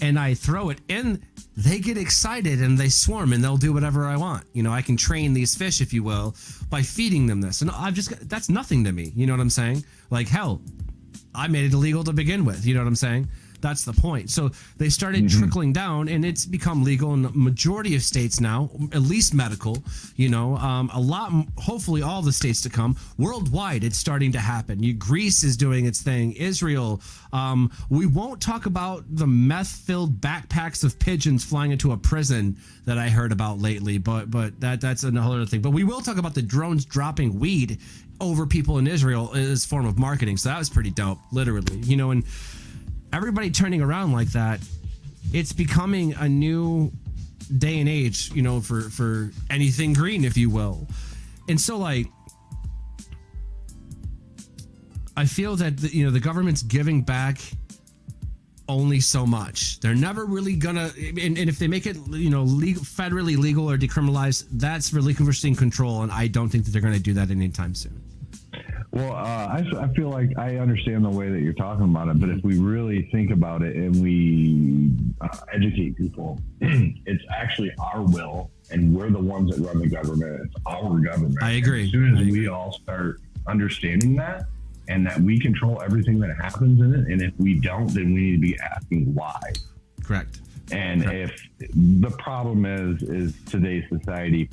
and I throw it in, they get excited and they swarm and they'll do whatever I want. You know, I can train these fish, if you will, by feeding them this. And that's nothing to me. You know what I'm saying? Like, hell, I made it illegal to begin with. You know what I'm saying? That's the point. So they started trickling down, and it's become legal in the majority of states now, at least medical, you know, a lot, hopefully all the states to come. Worldwide, it's starting to happen. Greece is doing its thing. Israel. We won't talk about the meth-filled backpacks of pigeons flying into a prison that I heard about lately, but that's another thing. But we will talk about the drones dropping weed over people in Israel as a form of marketing. So that was pretty dope, literally, you know, and everybody turning around like that, it's becoming a new day and age, you know, for anything green, if you will. And so, like, I feel that the government's giving back only so much. They're never really gonna, and if they make it, you know, legal, federally legal or decriminalized, that's relinquishing control, and I don't think that they're going to do that anytime soon. Well, I feel like I understand the way that you're talking about it, but if we really think about it and we educate people, it's actually our will, and we're the ones that run the government. It's our government. I agree. As soon as we all start understanding that, and that we control everything that happens in it, and if we don't, then we need to be asking why. Correct. And if the problem is today's society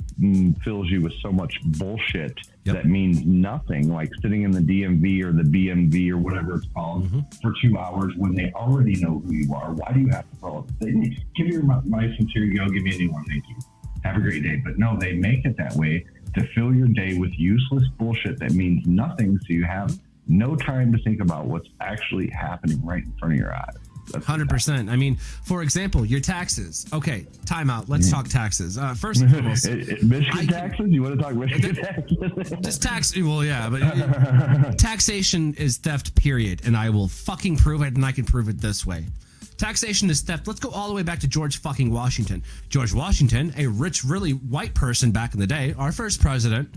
fills you with so much bullshit that means nothing, like sitting in the DMV or the BMV or whatever it's called for 2 hours when they already know who you are. Why do you have to follow up? Give me your license, here you go, give me a new one, thank you. Have a great day. But no, they make it that way to fill your day with useless bullshit that means nothing, so you have no time to think about what's actually happening right in front of your eyes. 100%. I mean, for example, your taxes. Okay, time out. Let's talk taxes. First and foremost, Michigan taxes? You want to talk Michigan taxes? Just tax. Well, yeah, but taxation is theft, period. And I will fucking prove it, and I can prove it this way. Taxation is theft. Let's go all the way back to George fucking Washington. George Washington, a rich, really white person back in the day, our first president,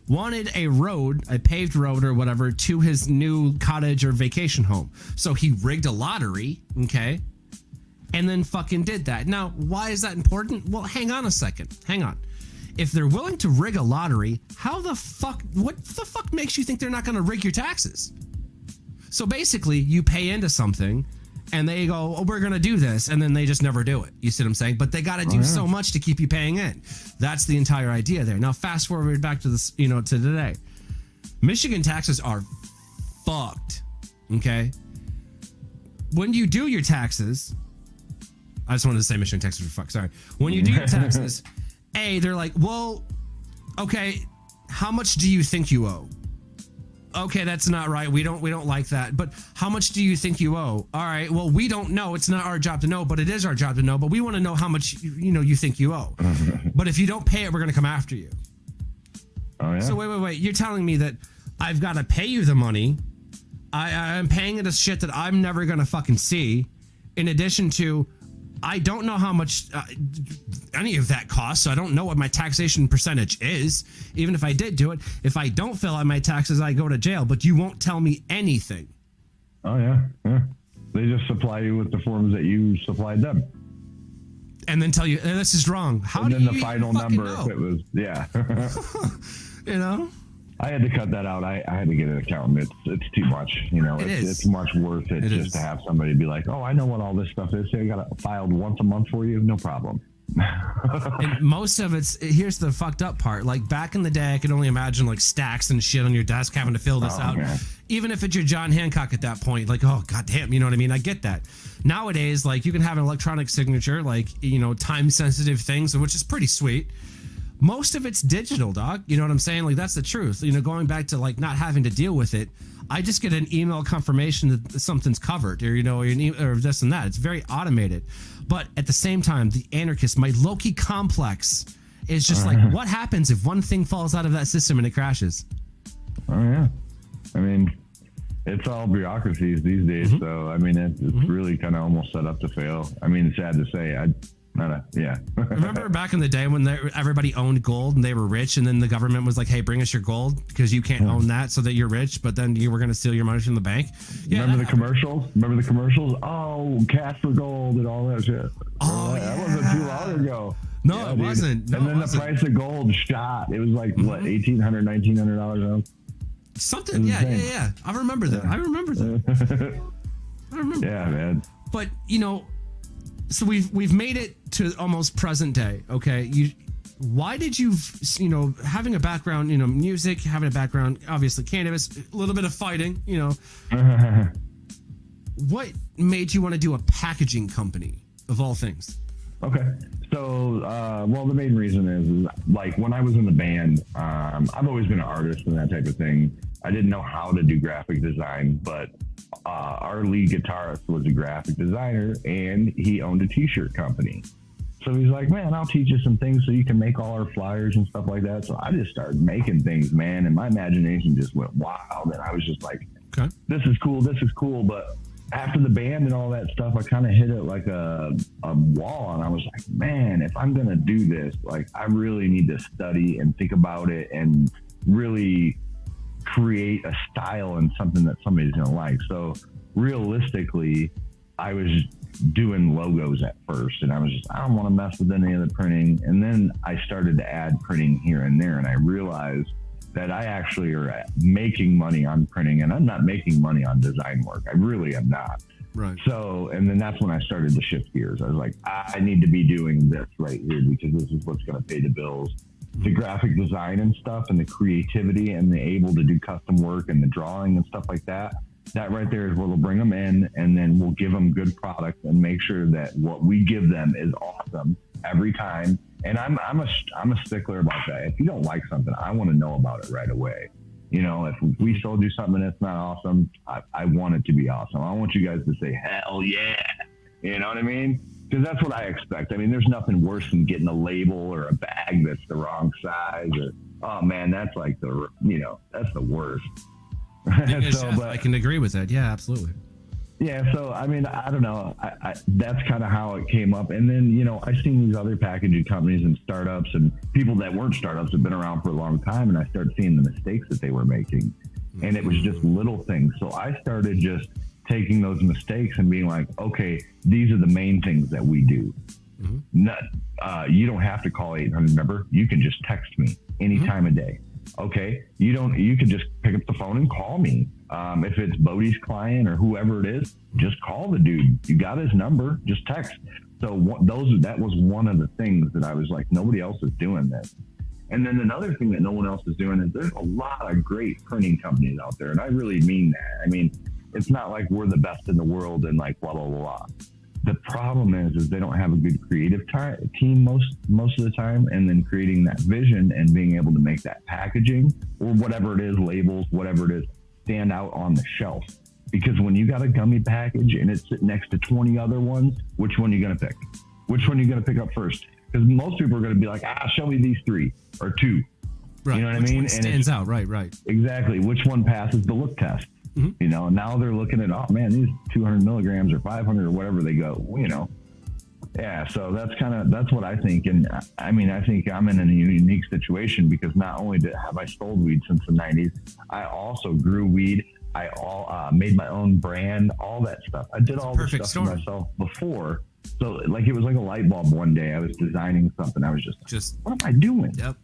wanted a road, a paved road or whatever, to his new cottage or vacation home. So he rigged a lottery, okay, and then fucking did that. Now, why is that important? Well, hang on a second. Hang on. If they're willing to rig a lottery, what the fuck makes you think they're not going to rig your taxes? So basically, you pay into something, and they go, oh, we're going to do this, and then they just never do it. You see what I'm saying? But they got to do so much to keep you paying in. That's the entire idea there. Now, fast forward back to this, you know, to today. Michigan taxes are fucked, okay? When you do your taxes, I just wanted to say Michigan taxes are fucked, sorry. When you do your taxes, they're like, well, okay, how much do you think you owe? okay, that's not right. We don't like that. But how much do you think you owe? All right, well, we don't know. It's not our job to know, but it is our job to know. But we want to know how much you think you owe. But if you don't pay it, we're going to come after you. Oh, yeah? So wait. You're telling me that I've got to pay you the money. I'm paying it a shit that I'm never going to fucking see. In addition to, I don't know how much any of that costs, so I don't know what my taxation percentage is. Even if I did do it, if I don't fill out my taxes, I go to jail. But you won't tell me anything. Oh, yeah. They just supply you with the forms that you supplied them. And then tell you, this is wrong. How and do then you the final number, if it was, yeah. I had to cut that out. I had to get an accountant. It's too much. It's much worth it just to have somebody be like, oh, I know what all this stuff is. Hey, I got it filed once a month for you. No problem. And most of here's the fucked up part. Like back in the day, I could only imagine like stacks and shit on your desk having to fill this out. Man. Even if it's your John Hancock at that point, like, oh, goddamn, you know what I mean? I get that. Nowadays, like you can have an electronic signature, like, time sensitive things, which is pretty sweet. Most of it's digital, dog. You know what I'm saying? Like, that's the truth. Going back to like not having to deal with it, I just get an email confirmation that something's covered, or or this and that. It's very automated. But at the same time, the anarchist, my Loki complex, is just like, what happens if one thing falls out of that system and it crashes? Oh yeah, I mean, it's all bureaucracies these days. So I mean, it's really kind of almost set up to fail. I mean, it's sad to say. Yeah. Remember back in the day when everybody owned gold and they were rich, and then the government was like, hey, bring us your gold because you can't own that, so that you're rich, but then you were going to steal your money from the bank. Yeah, Remember the commercials? Oh, cash for gold and all that shit. Oh, that wasn't too long ago. No, yeah, it dude. wasn't. No, and then the price of gold shot. It was like, what, $1,800, $1,900 an ounce? Something, yeah. I remember that. Yeah, man. But, so we've made it to almost present day, okay? Why did you, having a background, music, having a background, obviously cannabis, a little bit of fighting, what made you want to do a packaging company of all things? Okay. So, the main reason is like when I was in the band, I've always been an artist and that type of thing. I didn't know how to do graphic design, but our lead guitarist was a graphic designer and he owned a t-shirt company. So he's like, man, I'll teach you some things so you can make all our flyers and stuff like that. So I just started making things, man. And my imagination just went wild. And I was just like, okay, this is cool. But after the band and all that stuff, I kind of hit it like a wall. And I was like, man, if I'm going to do this, like, I really need to study and think about it and really create a style and something that somebody's going to like. So realistically, I was doing logos at first, and I don't want to mess with any of the printing. And then I started to add printing here and there, and I realized that I actually are making money on printing, and I'm not making money on design work. I really am not. Right. So, and then that's when I started to shift gears. I was like, I need to be doing this right here because this is what's going to pay the bills. The graphic design and stuff and the creativity and the able to do custom work and the drawing and stuff like that. That right there is what will bring them in, and then we'll give them good product and make sure that what we give them is awesome every time. And I'm a stickler about that. If you don't like something, I want to know about it right away. If we sold you something that's not awesome, I want it to be awesome. I want you guys to say, hell yeah. You know what I mean? Because that's what I expect. I mean, there's nothing worse than getting a label or a bag that's the wrong size. Or, oh man, that's like that's the worst. I can agree with that. Yeah, absolutely. Yeah, so I mean, I don't know. I that's kind of how it came up. And then I've seen these other packaging companies and startups and people that weren't startups have been around for a long time, and I started seeing the mistakes that they were making, and it was just little things. So I started just taking those mistakes and being like, okay, these are the main things that we do. You don't have to call 800 number. You can just text me any time of day. Okay. You can just pick up the phone and call me. If it's Bodie's client or whoever it is, just call the dude. You got his number, just text. So that was one of the things that I was like, nobody else is doing this. And then another thing that no one else is doing is there's a lot of great printing companies out there. And I really mean that. I mean, it's not like we're the best in the world and like blah, blah, blah, blah. The problem is they don't have a good creative team most of the time, and then creating that vision and being able to make that packaging or whatever it is, labels, whatever it is, stand out on the shelf. Because when you got a gummy package and it's sitting next to 20 other ones, which one are you going to pick? Which one are you going to pick up first? Because most people are going to be like, show me these 3 or 2. Right. You know what Which I mean? one stands out. Right. Exactly. Which one passes the look test? Mm-hmm. You know, now they're looking at, oh man, these 200 milligrams or 500 or whatever they go, you know. Yeah, so that's what I think. And I mean, I think I'm in a unique situation because not only have I sold weed since the 90s, I also grew weed. I made my own brand, all that stuff. I did all this stuff for myself before. So like, it was like a light bulb one day. I was designing something. I was just what am I doing? Yep.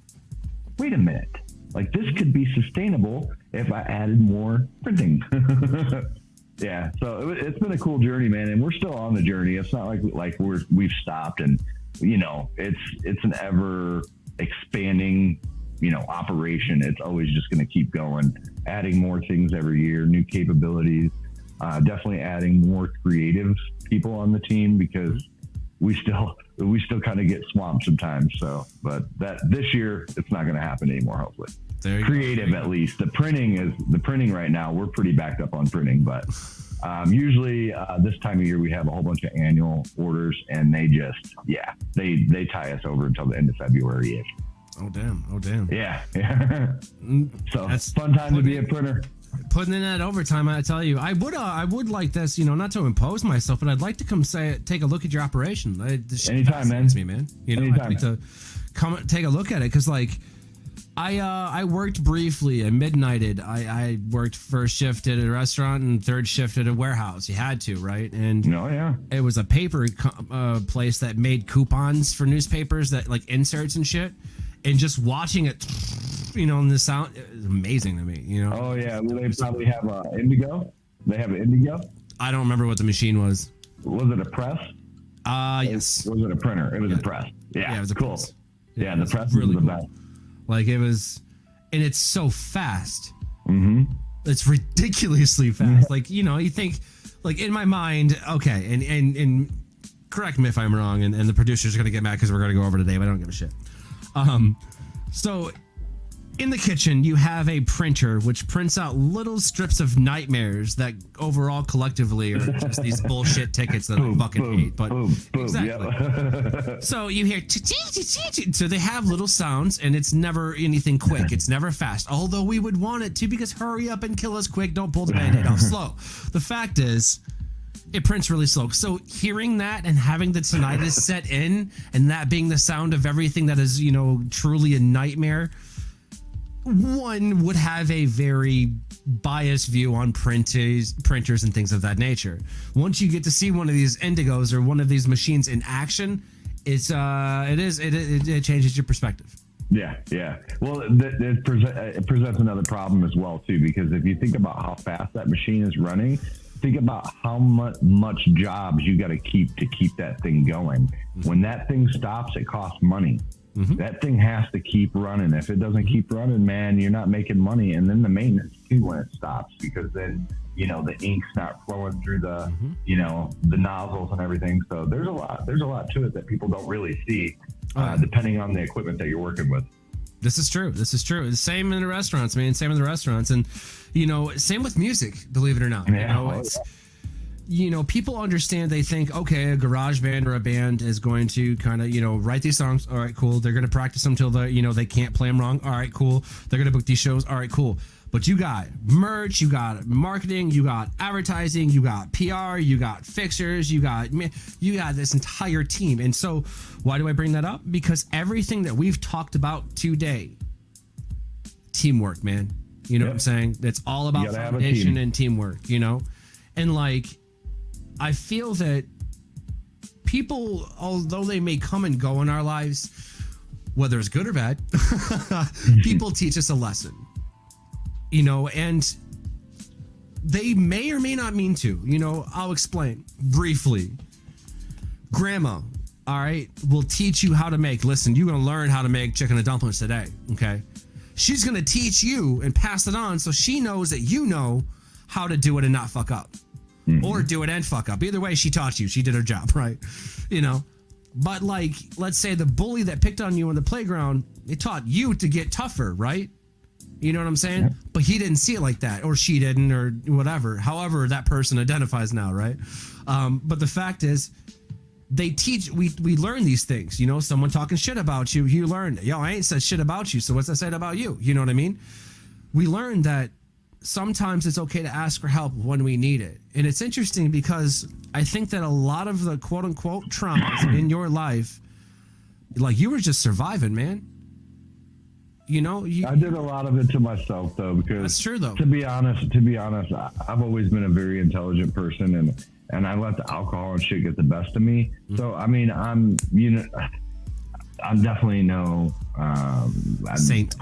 Wait a minute. Like, this could be sustainable if I added more printing. Yeah, so it's been a cool journey, man, and we're still on the journey. It's not like we've stopped, and you know, it's an ever expanding, you know, operation. It's always just going to keep going, adding more things every year, new capabilities. Definitely adding more creative people on the team because we still kind of get swamped sometimes. So, but this year it's not going to happen anymore. Hopefully. Creative, at least. The printing right now, we're pretty backed up on printing, but usually this time of year we have a whole bunch of annual orders, and they tie us over until the end of February. Oh damn. Yeah. So that's fun time to be a printer. Putting in that overtime, I tell you, I would like this, you know, not to impose myself, but I'd like to come take a look at your operation. Anytime, man. You know, Anytime, I'd like to come take a look at it because, like, I worked briefly. I midnighted. I worked first shift at a restaurant and third shift at a warehouse. You had to, right? And it was a paper place that made coupons for newspapers, that like inserts and shit. And just watching it, you know, and the sound is amazing to me, you know? Oh, yeah. Well, they probably have Indigo. They have an Indigo. I don't remember what the machine was. Was it a press? Yes. Was it a printer? It was a press. Yeah, it was a cool. press. Yeah, the press really was the best. Like, it was, and it's so fast. Mm-hmm. It's ridiculously fast. Like, you know, you think, like, in my mind, okay, and correct me if I'm wrong, and the producers are going to get mad because we're going to go over today, but I don't give a shit. So in the kitchen, you have a printer which prints out little strips of nightmares that overall collectively are just these bullshit tickets that I fucking hate. But exactly. Yep. So you hear, so they have little sounds, and it's never anything quick. It's never fast. Although we would want it to, because hurry up and kill us quick. Don't pull the Band-Aid off slow. The fact is, it prints really slow. So hearing that and having the tinnitus set in, and that being the sound of everything that is, you know, truly a nightmare, one would have a very biased view on printers and things of that nature. Once you get to see one of these Indigos or one of these machines in action, it changes your perspective. Yeah. Well, it presents another problem as well too, because if you think about how fast that machine is running, think about how much jobs you got to keep that thing going. Mm-hmm. When that thing stops, it costs money. Mm-hmm. That thing has to keep running. If it doesn't keep running, man, you're not making money. And then the maintenance too when it stops, because then, you know, the ink's not flowing through the, you know, the nozzles and everything. So there's a lot to it that people don't really see, depending on the equipment that you're working with. This is true. Same in the restaurants, man. Same in the restaurants. And, you know, same with music, believe it or not. Yeah, you know, it's, you know, people understand, they think, okay, a garage band or a band is going to kind of, you know, write these songs. All right, cool. They're going to practice them till they can't play them wrong. All right, cool. They're going to book these shows. All right, cool. But you got merch, you got marketing, you got advertising, you got PR, you got fixers, you got this entire team. And so why do I bring that up? Because everything that we've talked about today, teamwork, man. You know what I'm saying? It's all about foundation and teamwork, you know? And like, I feel that people, although they may come and go in our lives, whether it's good or bad, people teach us a lesson, you know, and they may or may not mean to, you know. I'll explain briefly. Grandma, all right, will teach you how to make, listen, you're going to learn how to make chicken and dumplings today, okay? She's going to teach you and pass it on so she knows that you know how to do it and not fuck up. Mm-hmm. Or do it and fuck up. Either way, she taught you. She did her job, right? You know? But like, let's say the bully that picked on you on the playground, it taught you to get tougher, right? You know what I'm saying? Yeah. But he didn't see it like that, or she didn't, or whatever. However, that person identifies now, right? But the fact is, they teach. We learn these things. You know, someone talking shit about you, you learn. Yo, I ain't said shit about you, so what's I said about you? You know what I mean? We learn that sometimes it's okay to ask for help when we need it, and it's interesting because I think that a lot of the quote unquote traumas in your life, like you were just surviving, man. You know, I did a lot of it to myself though, because that's true though. To be honest, I've always been a very intelligent person, and I let the alcohol and shit get the best of me. Mm-hmm. So I mean, I'm definitely no saint.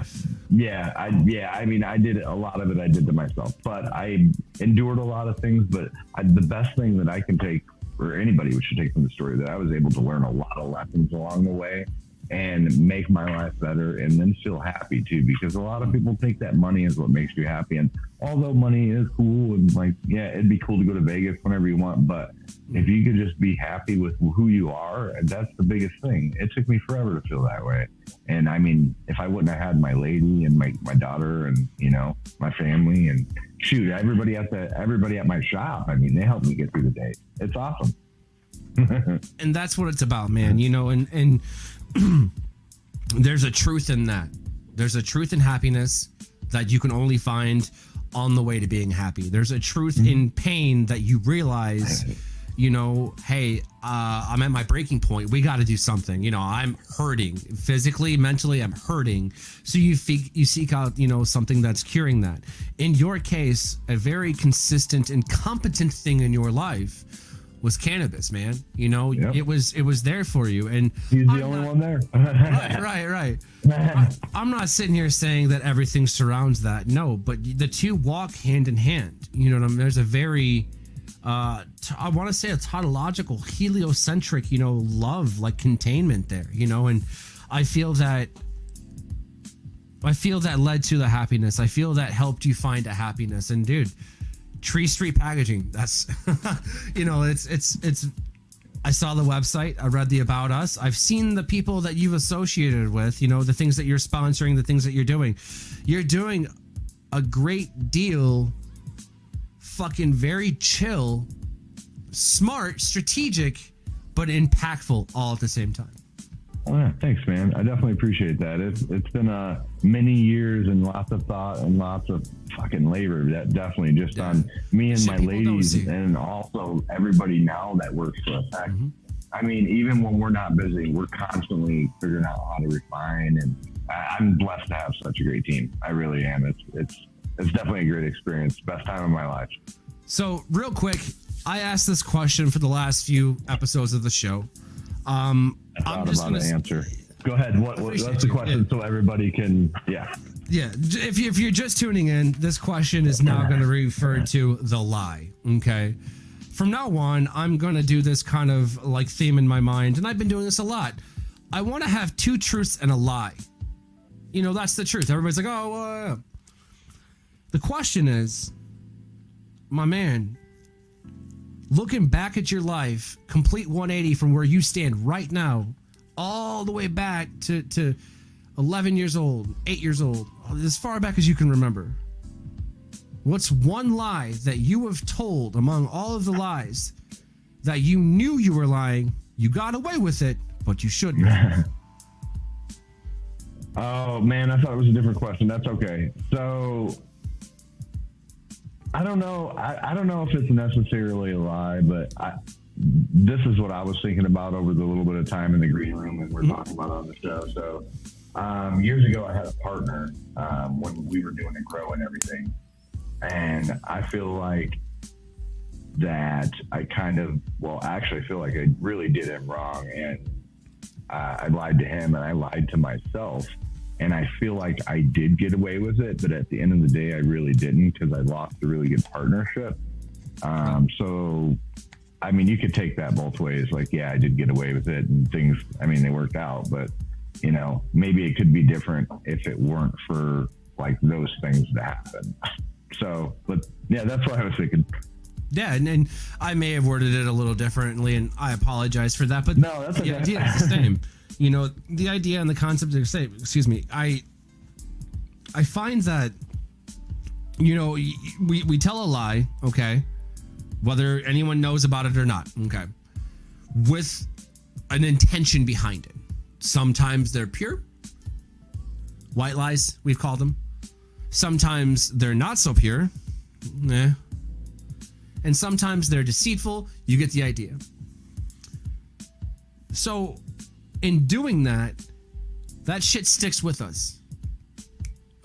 Yeah, I mean, I did a lot of it. I did to myself, but I endured a lot of things. But the best thing that I can take, or anybody should take from the story, that I was able to learn a lot of lessons along the way and make my life better, and then feel happy too, because a lot of people think that money is what makes you happy. And although money is cool, and like, yeah, it'd be cool to go to Vegas whenever you want, but if you could just be happy with who you are, that's the biggest thing. It took me forever to feel that way. And I mean, if I wouldn't have had my lady and my daughter and, you know, my family and shoot, everybody at my shop, I mean, they helped me get through the day. It's awesome. And that's what it's about, man. You know, and there's a truth in that. There's a truth in happiness that you can only find on the way to being happy. There's a truth in pain that you realize, you know, hey, I'm at my breaking point. We got to do something. You know, I'm hurting physically, mentally. I'm hurting. So you seek out, you know, something that's curing that. In your case, a very consistent and competent thing in your life was cannabis, man. You know, yep. it was there for you. And he's the only one there. right. I'm not sitting here saying that everything surrounds that. No, but the two walk hand in hand. You know what I mean? There's a very, I want to say a tautological, heliocentric, you know, love, like containment there, you know, and I feel that led to the happiness. I feel that helped you find a happiness. And dude, Tree Street Packaging, that's you know, it's I saw the website, I read the about us, I've seen the people that you've associated with, you know, the things that you're sponsoring, the things that you're doing a great deal, fucking very chill, smart, strategic, but impactful all at the same time. Oh, yeah, thanks, man. I definitely appreciate that. It's been many years and lots of thought and lots of fucking labor. That definitely just on me and my ladies, and also everybody now that works for us. Mm-hmm. I mean, even when we're not busy, we're constantly figuring out how to refine. And I'm blessed to have such a great team. I really am. It's definitely a great experience. Best time of my life. So, real quick, I asked this question for the last few episodes of the show. I'm just going to answer. Go ahead. What's the question, so everybody can? Yeah. If you're just tuning in, this question is now going to refer to the lie. Okay. From now on, I'm going to do this kind of like theme in my mind, and I've been doing this a lot. I want to have two truths and a lie. You know, that's the truth. Everybody's like, oh, the question is, my man, looking back at your life, complete 180 from where you stand right now, all the way back to 11 years old, 8 years old, as far back as you can remember. What's one lie that you have told among all of the lies that you knew you were lying, you got away with it, but you shouldn't? Oh, man, I thought it was a different question. That's okay. So I don't know. I don't know if it's necessarily a lie, but this is what I was thinking about over the little bit of time in the green room and we're talking about on the show. So years ago, I had a partner when we were doing the grow and everything. And I feel like that I actually feel like I really did him wrong. And I lied to him and I lied to myself. And I feel like I did get away with it, but at the end of the day, I really didn't, because I lost a really good partnership. So, I mean, you could take that both ways. Like, yeah, I did get away with it and things, I mean, they worked out, but, you know, maybe it could be different if it weren't for like those things that happen. So, but yeah, that's what I was thinking. Yeah, and I may have worded it a little differently, and I apologize for that, but no, that's okay. The idea is the same. You know, the idea and the concept are the same. Excuse me. I find that, you know, we tell a lie, okay, whether anyone knows about it or not, okay, with an intention behind it. Sometimes they're pure, white lies, we've called them. Sometimes they're not so pure, and sometimes they're deceitful. You get the idea. So in doing that, that shit sticks with us.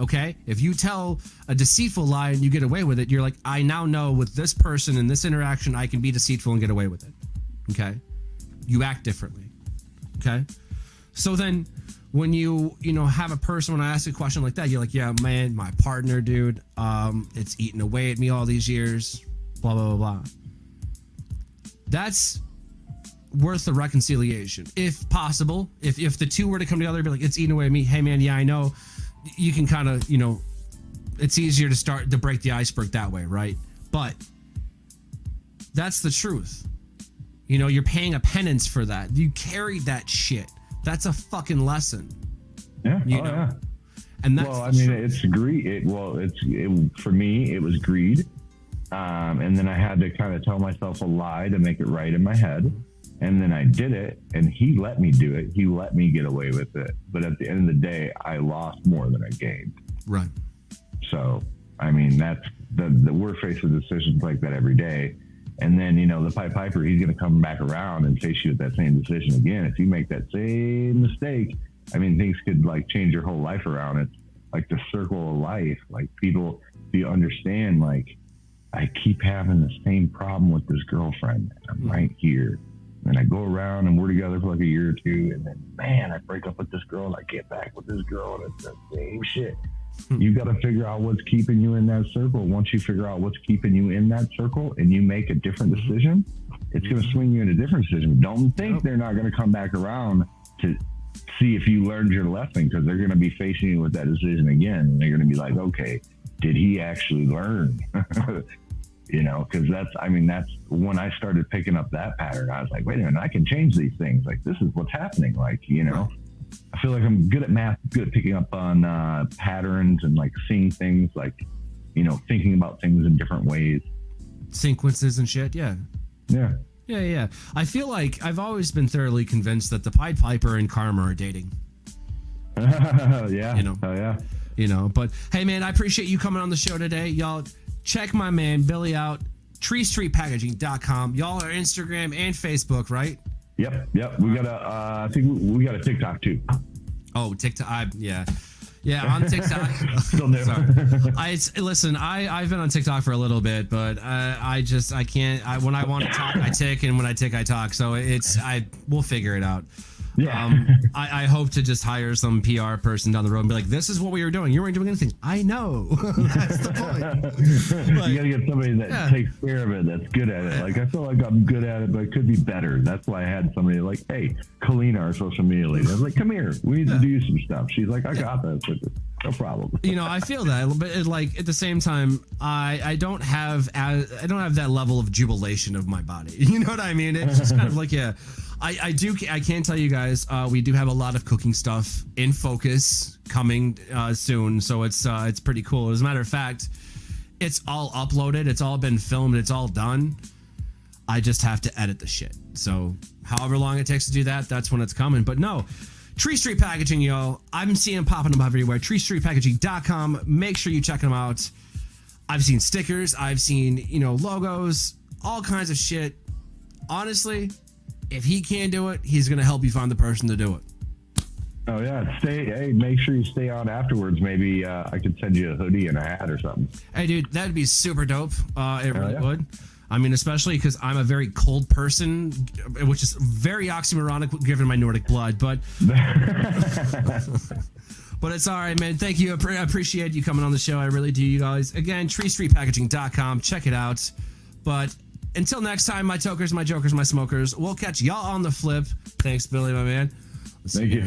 Okay? If you tell a deceitful lie and you get away with it, you're like, I now know with this person and this interaction, I can be deceitful and get away with it. Okay? You act differently. Okay? So then when you have a person, when I ask a question like that, you're like, yeah, man, my partner, dude, it's eaten away at me all these years, blah, blah, blah, blah. That's worth the reconciliation, if possible. If the two were to come together and be like, it's eating away at me, hey man, yeah, I know, you can kind of, it's easier to start to break the iceberg that way, right? But that's the truth. You're paying a penance for that. You carried that shit. That's a fucking lesson. Yeah. Yeah. And that's it's greed. For me, it was greed. And then I had to kind of tell myself a lie to make it right in my head. And then I did it, and he let me do it. He let me get away with it. But at the end of the day, I lost more than I gained. Right. So, that's we're faced with decisions like that every day. And then, the Pied Piper, he's going to come back around and face you with that same decision again. If you make that same mistake, things could change your whole life around. It's like the circle of life. Like people, do you understand? Like, I keep having the same problem with this girlfriend. I'm right here. And I go around and we're together for like a year or two. And then, man, I break up with this girl and I get back with this girl and it's the same shit. You got to figure out what's keeping you in that circle. Once you figure out what's keeping you in that circle and you make a different decision, it's going to swing you in a different decision. Don't think they're not going to come back around to see if you learned your lesson, because they're going to be facing you with that decision again. And they're going to be like, okay, did he actually learn? Because that's when I started picking up that pattern. I was like, wait a minute, I can change these things. Like, this is what's happening. I feel like I'm good at math, good at picking up on patterns and seeing things, thinking about things in different ways. Sequences and shit. Yeah. Yeah. I feel like I've always been thoroughly convinced that the Pied Piper and Karma are dating. Yeah. Oh yeah. But hey man, I appreciate you coming on the show today. Y'all check my man Billy out, treestreetpackaging.com. Y'all are Instagram and Facebook, right? Yep. We got I think we got a TikTok too. Oh, TikTok. Yeah, on TikTok. Still new. Listen, I've been on TikTok for a little bit, but I can't. When I want to talk, I tick, and when I tick, I talk. So we'll figure it out. Yeah. I hope to just hire some PR person down the road and be like, this is what we were doing. You weren't doing anything. I know. That's the point. You got to get somebody that takes care of it, that's good at it. I feel like I'm good at it, but it could be better. That's why I had somebody like, hey, Kalina, our social media lady. I was like, come here. We need to do some stuff. She's like, I got this. No problem. I feel that, but at the same time, I don't have that level of jubilation of my body. You know what I mean? It's just kind of like, I can tell you guys, we do have a lot of cooking stuff in focus coming soon, so it's pretty cool. As a matter of fact, it's all uploaded, it's all been filmed, it's all done. I just have to edit the shit. So however long it takes to do that, that's when it's coming. But no, Tree Street Packaging, yo, I'm seeing them popping up everywhere. treestreetpackaging.com. Make sure you check them out. I've seen stickers, I've seen logos, all kinds of shit. Honestly, if he can't do it, he's going to help you find the person to do it. Oh, yeah. Make sure you stay on afterwards. Maybe I could send you a hoodie and a hat or something. Hey, dude, that'd be super dope. It really would. Especially because I'm a very cold person, which is very oxymoronic given my Nordic blood. But but it's all right, man. Thank you. I appreciate you coming on the show. I really do, you guys. Again, treestreetpackaging.com. Check it out. But until next time, my tokers, my jokers, my smokers, we'll catch y'all on the flip. Thanks, Billy, my man. Thank you.